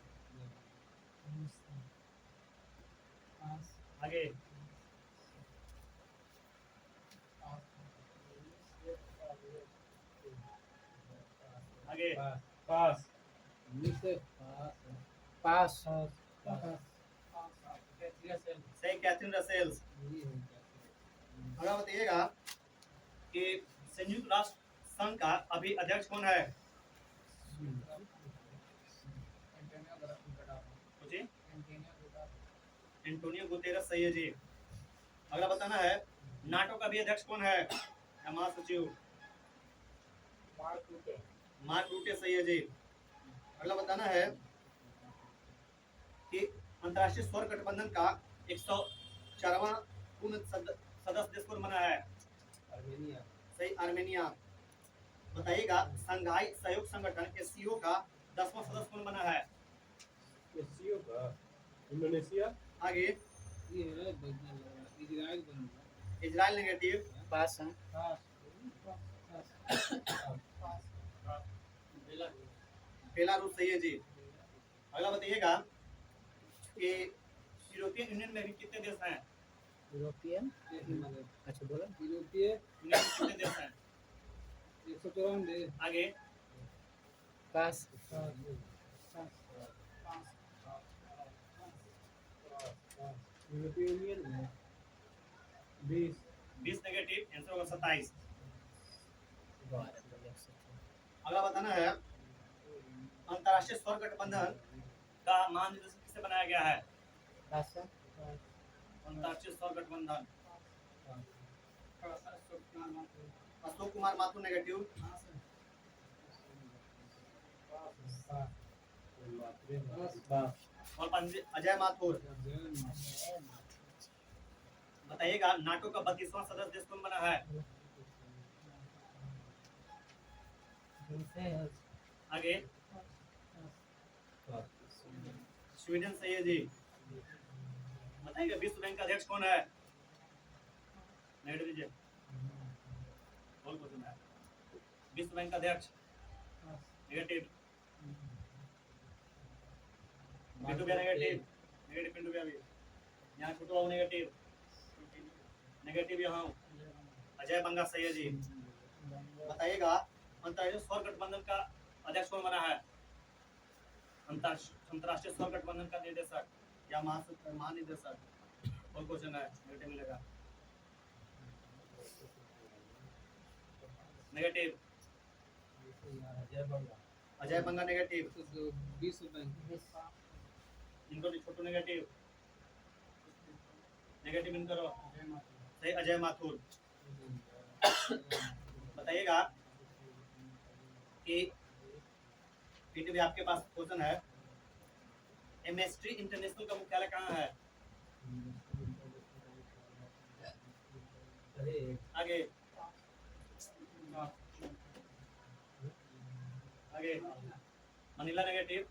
आगे आगे पास पास सही कैथरीन रसेल्स। अगला बताइएगा कि संयुक्त राष्ट्र संघ का अभी अध्यक्ष कौन है? Antonio Guterres. सही है जी। अगला बताना है नाटो का भी अध्यक्ष कौन है या महासचिव? मार्क रूटे। सही है जी। अगला बताना है कि अंतर्राष्ट्रीय सौर गठबंधन का 104वां पूर्ण सदस्य देश कौन बना है? आर्मेनिया। सही आर्मेनिया। बताइएगा संघाई सहयोग संगठन एससीओ का 10वां सदस्य कौन बना है? एससीओ का इंडोनेशिया। आगे ये है इजराइल बना इजराइल नेगेटिव, पास है। बेलारूस सही है जी। अगला बताइएगा कि यूरोपियन यूनियन में भी कितने देश हैं? यूरोपियन, अच्छा बोलो। यूरोपीय यूनियन में कितने देश हैं? 154 आगे पास। यूरोपीय यूनियन में 20 20 नेगेटिव, आंसर होगा 27। अगला बताना है अंतर्राष्ट्रीय सौर गठबंधन का महानिदेशक किसे बनाया गया है? पास है। अंतर्राष्ट्रीय सौर गठबंधन अशोक कुमार माथुर नेगेटिव, और अजय माथुर। बताइएगा नाटो का 32वां सदस्य देश कौन बना है? आगे स्वीडन सही है जी। बताइएगा विश्व बैंक का अध्यक्ष कौन है? नेगेटिव दीजिए, बोल क्वेश्चन है। विश्व बैंक का अध्यक्ष नेगेटिव, पिंटू भैया नेगेटिव, नेगेटिव पिंटू भैया भी। यहाँ छोटू बाबू नेगेटिव, नेगेटिव यहाँ अजय बंगा सही है जी। बताइएगा अंतर्राष्ट्रीय सौर गठबंधन का अध्यक्ष कौन बना है? अंतर्राष्ट्रीय सौर गठबंधन का निदेशक या महानिदेशक, और क्वेश्चन है नेगेटिव मिलेगा। नेगेटिव अजय बंगा नेगेटिव, विश्व बैंक इनको भी छोटू नेगेटिव, नेगेटिव इन करो सही अजय माथुर। बताइएगा कि पीटीवी आपके पास क्वेश्चन है एमएसट्री इंटरनेशनल का मुख्यालय कहाँ है? आगे आगे मनीला नेगेटिव,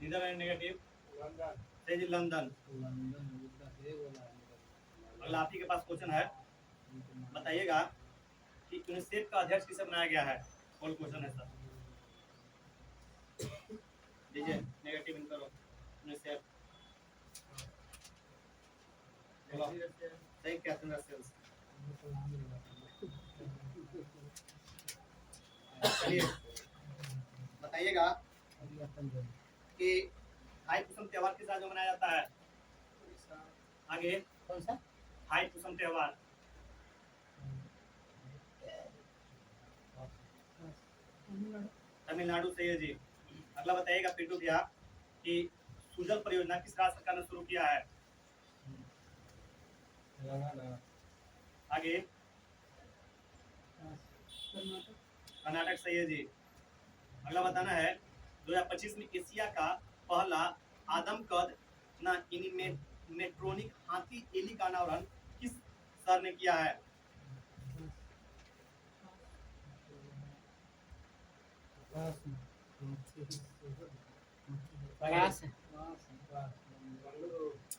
नीदरलैंड नेगेटिव, सही जी लंदन। अगला आप ही के पास क्वेश्चन है, बताइएगा कि यूनिसेफ का अध्यक्ष किसे बनाया गया है? कौन क्वेश्चन है सर? दीजिए नेगेटिव इन करो यूनिसेफ, सही कैथरीन रसेल्स। चलिए बताइएगा कि हाई पुसम त्योहार किस राज्य में मनाया जाता है? आगे कौन सा? हाई पुसम त्योहार तमिलनाडु सही है जी। अगला बताइएगा पिंटू भैया कि सुजल परियोजना किस राज्य सरकार ने शुरू किया है? आगे कर्नाटक सही है जी। अगला बताना है 2025 में एशिया का पहला आदमकद मेट्रोनिक हाथी एली का अनावरण किस शहर ने किया है? पास है।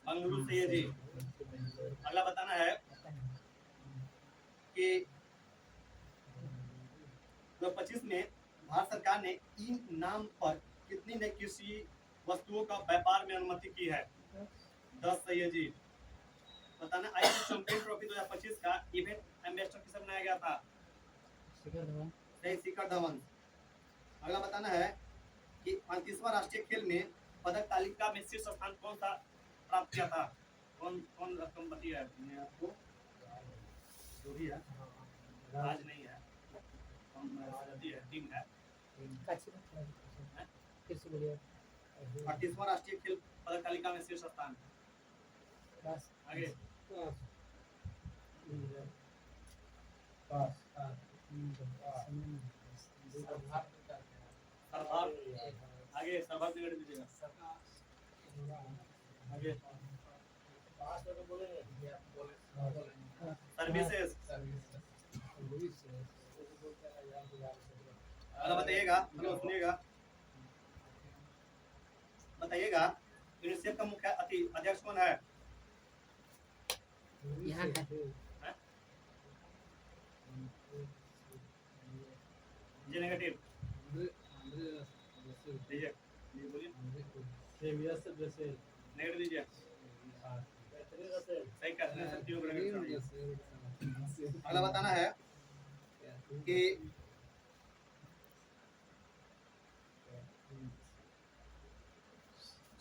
बंगलुरु सही है जी। अगला बताना है कि 2025 में भारत सरकार ने ई नाम पर कितनी नई कृषि वस्तुओं का व्यापार में अनुमति की है? 10 सही है जी। बताना आईसीसी चैंपियन ट्रॉफी 2025 का इवेंट एम्बेसडर किसे बनाया गया था? सही शिखर धवन। अगला बताना है कि 35वां राष्ट्रीय खेल में पदक तालिका में शीर्ष स्थान कौन सा प्राप्त किया था? कौन कौन रकम बची है आपको? जो भी है आज नहीं है, टीम है। 38वां राष्ट्रीय खेल पदक तालिका में शीर्ष स्थान। आगे सरभार, आगे सरभार निकट दीजिएगा। आगे सर्विसेज। अगला बताइएगा, हेलो सुनिएगा, बताइएगा यूनिसेफ का मुख्य अध्यक्ष है? यहाँ है। जी नेगेटिव दीजिए, जी बोलिए, सेवियस ब्राजील नेगेटिव दीजिए। कैथरीन रसेल सही कहते हैं, तीनों को नेगेटिव चाहिए। अगला बताना है कि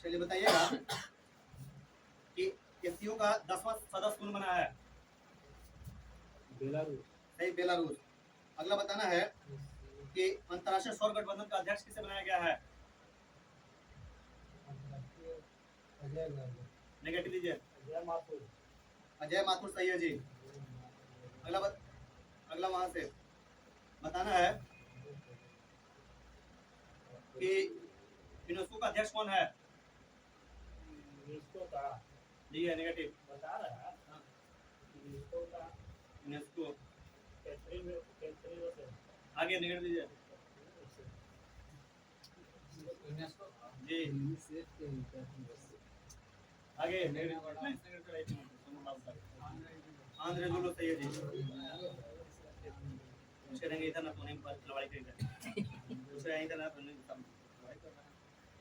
चलिए बताइएगा कि एससीओ का 10वां सदस्य कौन बना है? बेलारूस सही, बेलारूस। अगला बताना है कि अंतर्राष्ट्रीय सौर गठबंधन का अध्यक्ष किसे बनाया गया है? नेगेटिव दीजिए। अजय माथुर अजय माथुर सही है जी। अगला वहां से बताना है कि यूनेस्को का अध्यक्ष कौन है? यूनेस्को का जी है, नेगेटिव। बता रहा है यूनेस्को का यूनेस्को कैथरीन रसेल आगे नेगेटिव दीजिए। जी आगे आंध्र जुलूस सही है जी। पूछेंगे इधर ना, तो नहीं पर खिलवाड़ी करेंगे। दूसरे इधर ना, तो नहीं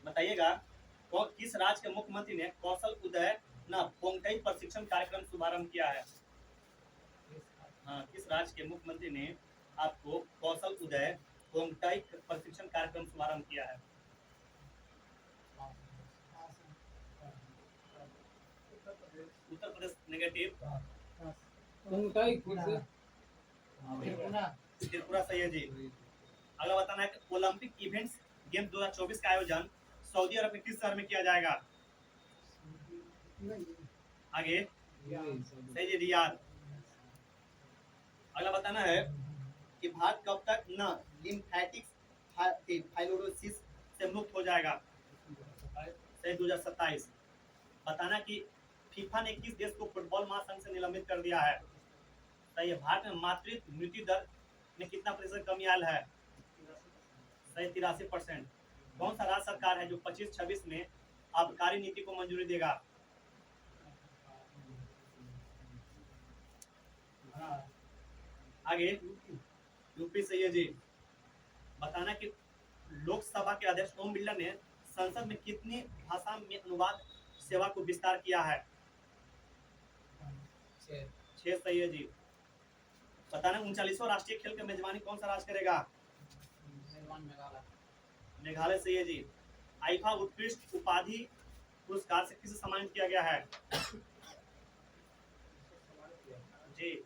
बताइएगा किस राज्य के मुख्यमंत्री ने कौशल उदय ना पोंगटई प्रशिक्षण कार्यक्रम शुभारंभ किया है? हाँ, किस राज्य के मुख्यमंत्री ने आपको कौशल उदय पोंगटई प्रशिक्षण कार्यक्रम शुभारंभ किया है? उत्तर प्रदेश नेगेटिव। त्रिपुरा सही है जी। अगला बताना है कि ओलंपिक इवेंट्स गेम 2024 का आयोजन सऊदी अरब में किस शहर में किया जाएगा? आगे सही जी, रियाद। अगला बताना है कि भारत कब तक न लिम्फेटिक फाइब्रोसिस से मुक्त हो जाएगा? सही, 2027। बताना कि फीफा ने किस देश को फुटबॉल महासंघ से निलंबित कर दिया है? सही है। भारत में मातृत्व मृत्यु दर में कितना प्रतिशत कमी आया है? सही, 83%। कौन सा राज्य सरकार है जो 25-26 में आबकारी नीति को मंजूरी देगा? आगे यूपी सही है जी। बताना कि लोकसभा के अध्यक्ष ओम बिरला ने संसद में कितनी भाषा में अनुवाद सेवा को विस्तार किया है? 6 सही है जी। बताना 39वां राष्ट्रीय खेल की मेजबानी कौन सा राज्य करेगा? मेघालय सही है जी। आईफा उत्कृष्ट उपाधि पुरस्कार से किसे सम्मानित किया गया है? जी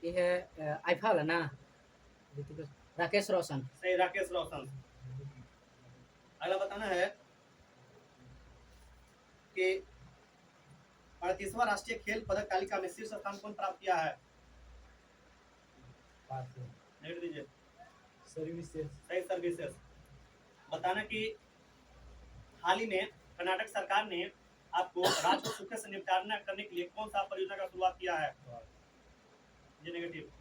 ये है आईफा है ना, राकेश रोशन। सही, राकेश रोशन। अगला बताना है कि 38वां राष्ट्रीय खेल पदक तालिका में शीर्ष स्थान कौन प्राप्त किया है? नेगेटिव दीजिए। सर्विसेज सही, सर्विसेज। बताना कि हाल ही में कर्नाटक सरकार ने आपको राजस्व सूखे से निपटारा करने के लिए कौन सा परियोजना का शुरुआत किया है? जी नेगेटिव।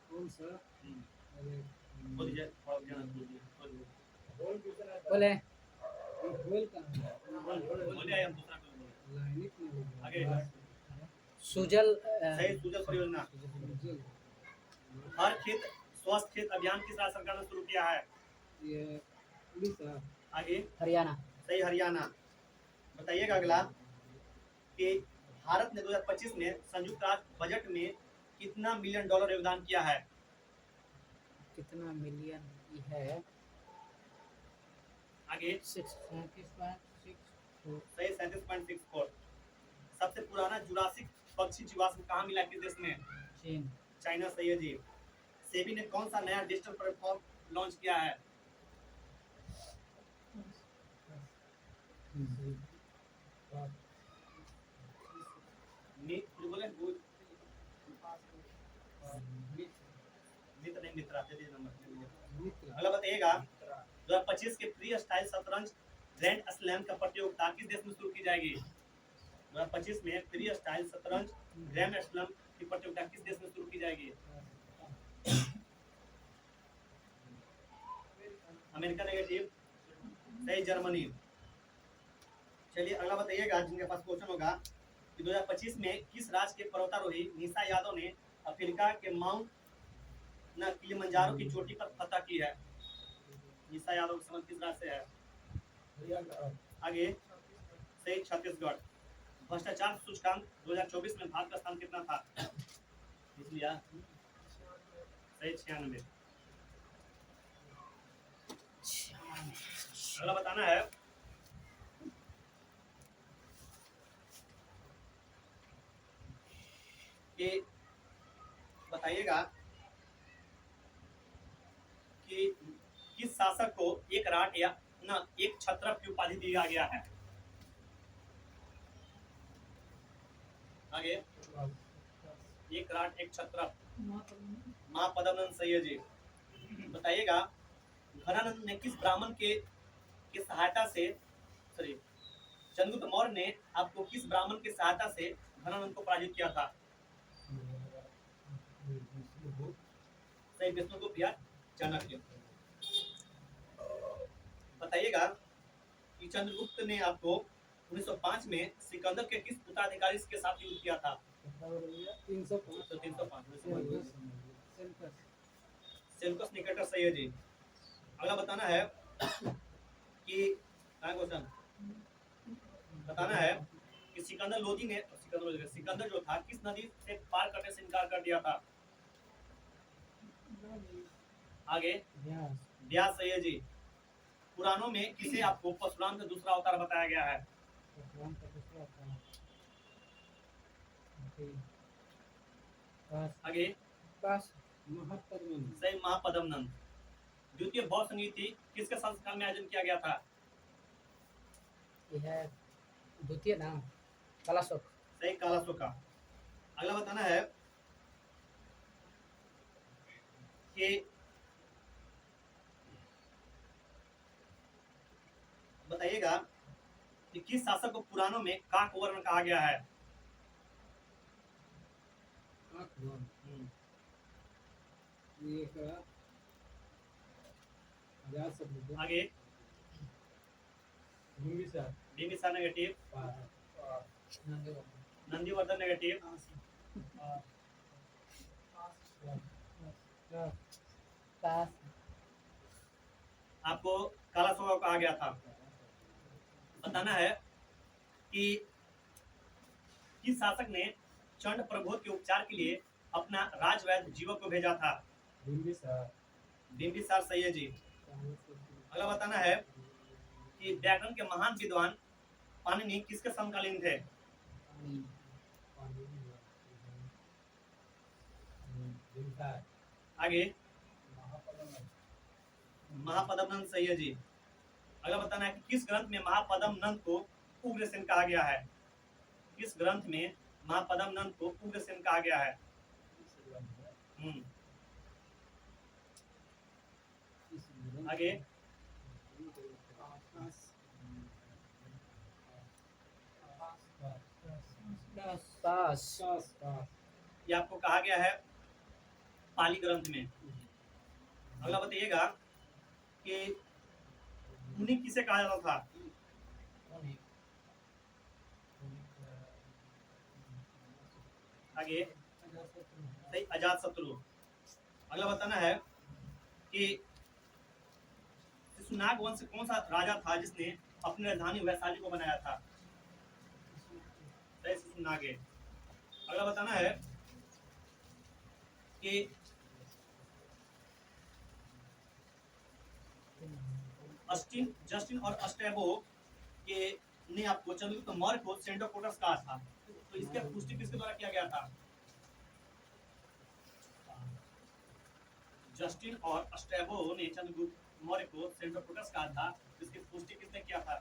कौन सा? बोल दीजिए, थोड़ा ध्यान दीजिए। बोले बोलिए, हम दूसरा कोई बोलिए। आगे सुजल सही, सुजल परियोजना। हर खेत स्वस्थ खेत अभियान किस राज्य सरकार ने शुरू किया है? ये उड़ीसा। आगे हरियाणा। सही, हरियाणा। बताइएगा अगला कि भारत ने 2025 में संयुक्त राष्ट्र बजट में कितना $1 मिलियन योगदान किया है? कितना मिलियन की है? आगे 37.6। सही, 37.64। सबसे पुराना जुरासिक पक्षी जीवाश्म कहाँ मिला, किस देश में? चीन। चाइना सही है जी। सेबी ने कौन सा नया डिजिटल प्लेटफॉर्म लॉन्च किया है? बोले मित्र नहीं, मित्रा दे दीजिए नंबर। अगला बताइएगा 2025 के फ्री स्टाइल शतरंज ग्रैंड स्लैम का प्रतियोगिता किस देश में शुरू की जाएगी? 2025 में फ्री स्टाइल शतरंज ग्रैंड स्लैम की प्रतियोगिता किस देश में शुरू की जाएगी? अमेरिका नेगेटिव, सही जर्मनी। चलिए अगला बताइएगा जिनके पास क्वेश्चन होगा कि 2025 में किस राज्य के पर्वतारोही निशा यादव ने अफ्रीका के माउंट किलिमंजारो की चोटी पर फतह की है। निशा यादव का संबंध किस राज्य से है? आगे सही छत्तीसगढ़। भ्रष्टाचार सूचकांक 2024 में भारत का स्थान कितना था? इसलिए सही 96। अगला बताना है कि बताइएगा कि किस शासक को एक राट या न एक छत्रप की उपाधि दिया गया है? आगे एक राट एक छत्रप, माँ पद्मनंद सैयद जी। बताइएगा घनानंद ने किस ब्राह्मण के सहायता से चंद्रगुप्त मौर्य ने आपको किस ब्राह्मण की सहायता से घनानंद को पराजित किया था? सही विष्णुगुप्त या चाणक्य। बताइएगा कि चंद्रगुप्त ने आपको 1905 में सिकंदर के किस उत्तराधिकारी के साथ युद्ध किया था? 305 सेल्यूकस निकेटर सैयद जी। अगला बताना है कि क्वेश्चन बताना है कि सिकंदर लोधी ने सिकंदर जो था किस नदी से पार करने से इनकार कर दिया था? आगे व्यास सैयद जी। पुराणों में किसे आपको परशुराम का दूसरा अवतार बताया गया है? आगे सही महापद्मनंद। द्वितीय बौद्ध संगीति किसके शासनकाल में आयोजन किया गया था? यह द्वितीय नाम कलाशोक। सही कालाशोक का। अगला बताना है कि बताइएगा कि किस शासक को पुराणों में काकवर्ण कहा गया है? आगे बिंबिसार नेगेटिव, नंदीवर्धन नेगेटिव, आपको कालाशोक कहा गया था। बताना है कि किस शासक ने चंड प्रबोध के उपचार के लिए अपना राजवैद्य जीवक को भेजा था? बिंबिसार सैयद जी। अगला बताना है कि व्याकरण के महान विद्वान पाणिनि किसके समकालीन थे? आगे महापद्मनंद सैयद जी। अगला बताना है कि किस ग्रंथ में महापद्मनंद को उग्रसेन कहा गया है? किस ग्रंथ में महापद्मनंद को उग्रसेन कहा गया है? आगे ये आपको कहा गया है पाली ग्रंथ में। अगला बताइएगा कि मुनि किसे कहा जाता था? आगे सही अजातशत्रु। अगला बताना है कि शिशुनाग वंश कौन सा राजा था जिसने अपनी राजधानी वैशाली को बनाया था? सही शिशुनागे। अगला बताना है कि जस्टिन और अस्टेबो के ने आपको चंद्रगुप्त मौर्य को सेंडोकोटस कहा था, तो इसके पुष्टि किसके द्वारा किया गया था? जस्टिन और अस्टेबो ने चंद्रगुप्त मौर्य को सेंडोकोटस कहा था, इसकी पुष्टि किसने किया था?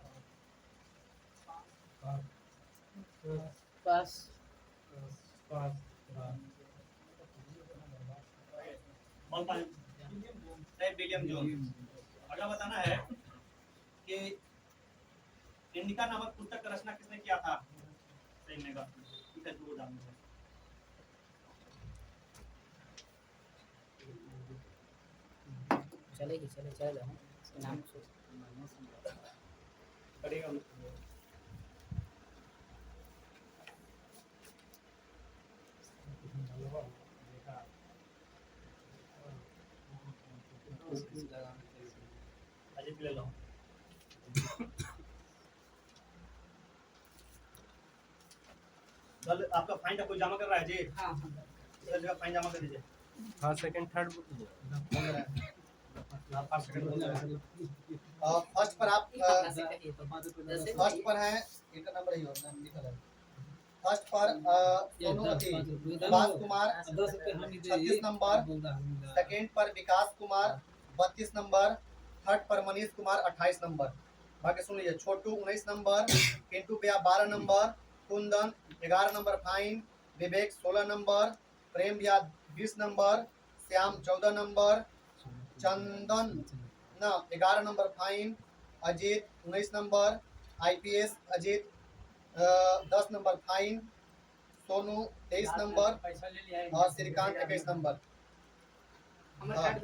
William Jones. अगला बताना है कि इंडिका नामक पुस्तक का रचना किसने किया था? सही मेगा चलेगी चले चल रहा हूँ नाम करेगा अजीत ले लो कल आपका फाइन कोई जमा कर रहा है जी हाँ इधर जगह फाइन जमा कर दीजिए हाँ सेकंड थर्ड फर्स्ट पर आप जैसे फर्स्ट पर है इनका नंबर ही होगा लिखा है फर्स्ट पर सोनूवती विकास कुमार 36 नंबर सेकंड पर विकास कुमार 32 नंबर थर्ड पर मनीष कुमार 28 नंबर बाकी सुन लीजिए छोटू 19 नंबर पिंटू भैया 12 नंबर कुंदन 11 नंबर फाइन विवेक 16 नंबर प्रेम भैया 20 नंबर श्याम 14 नंबर चंदन 11 number fine Ajit 19 number IPS Ajit 10 number fine Sonu 23 number पैसा ले लिया है और श्रीकांत 21 नंबर हमारे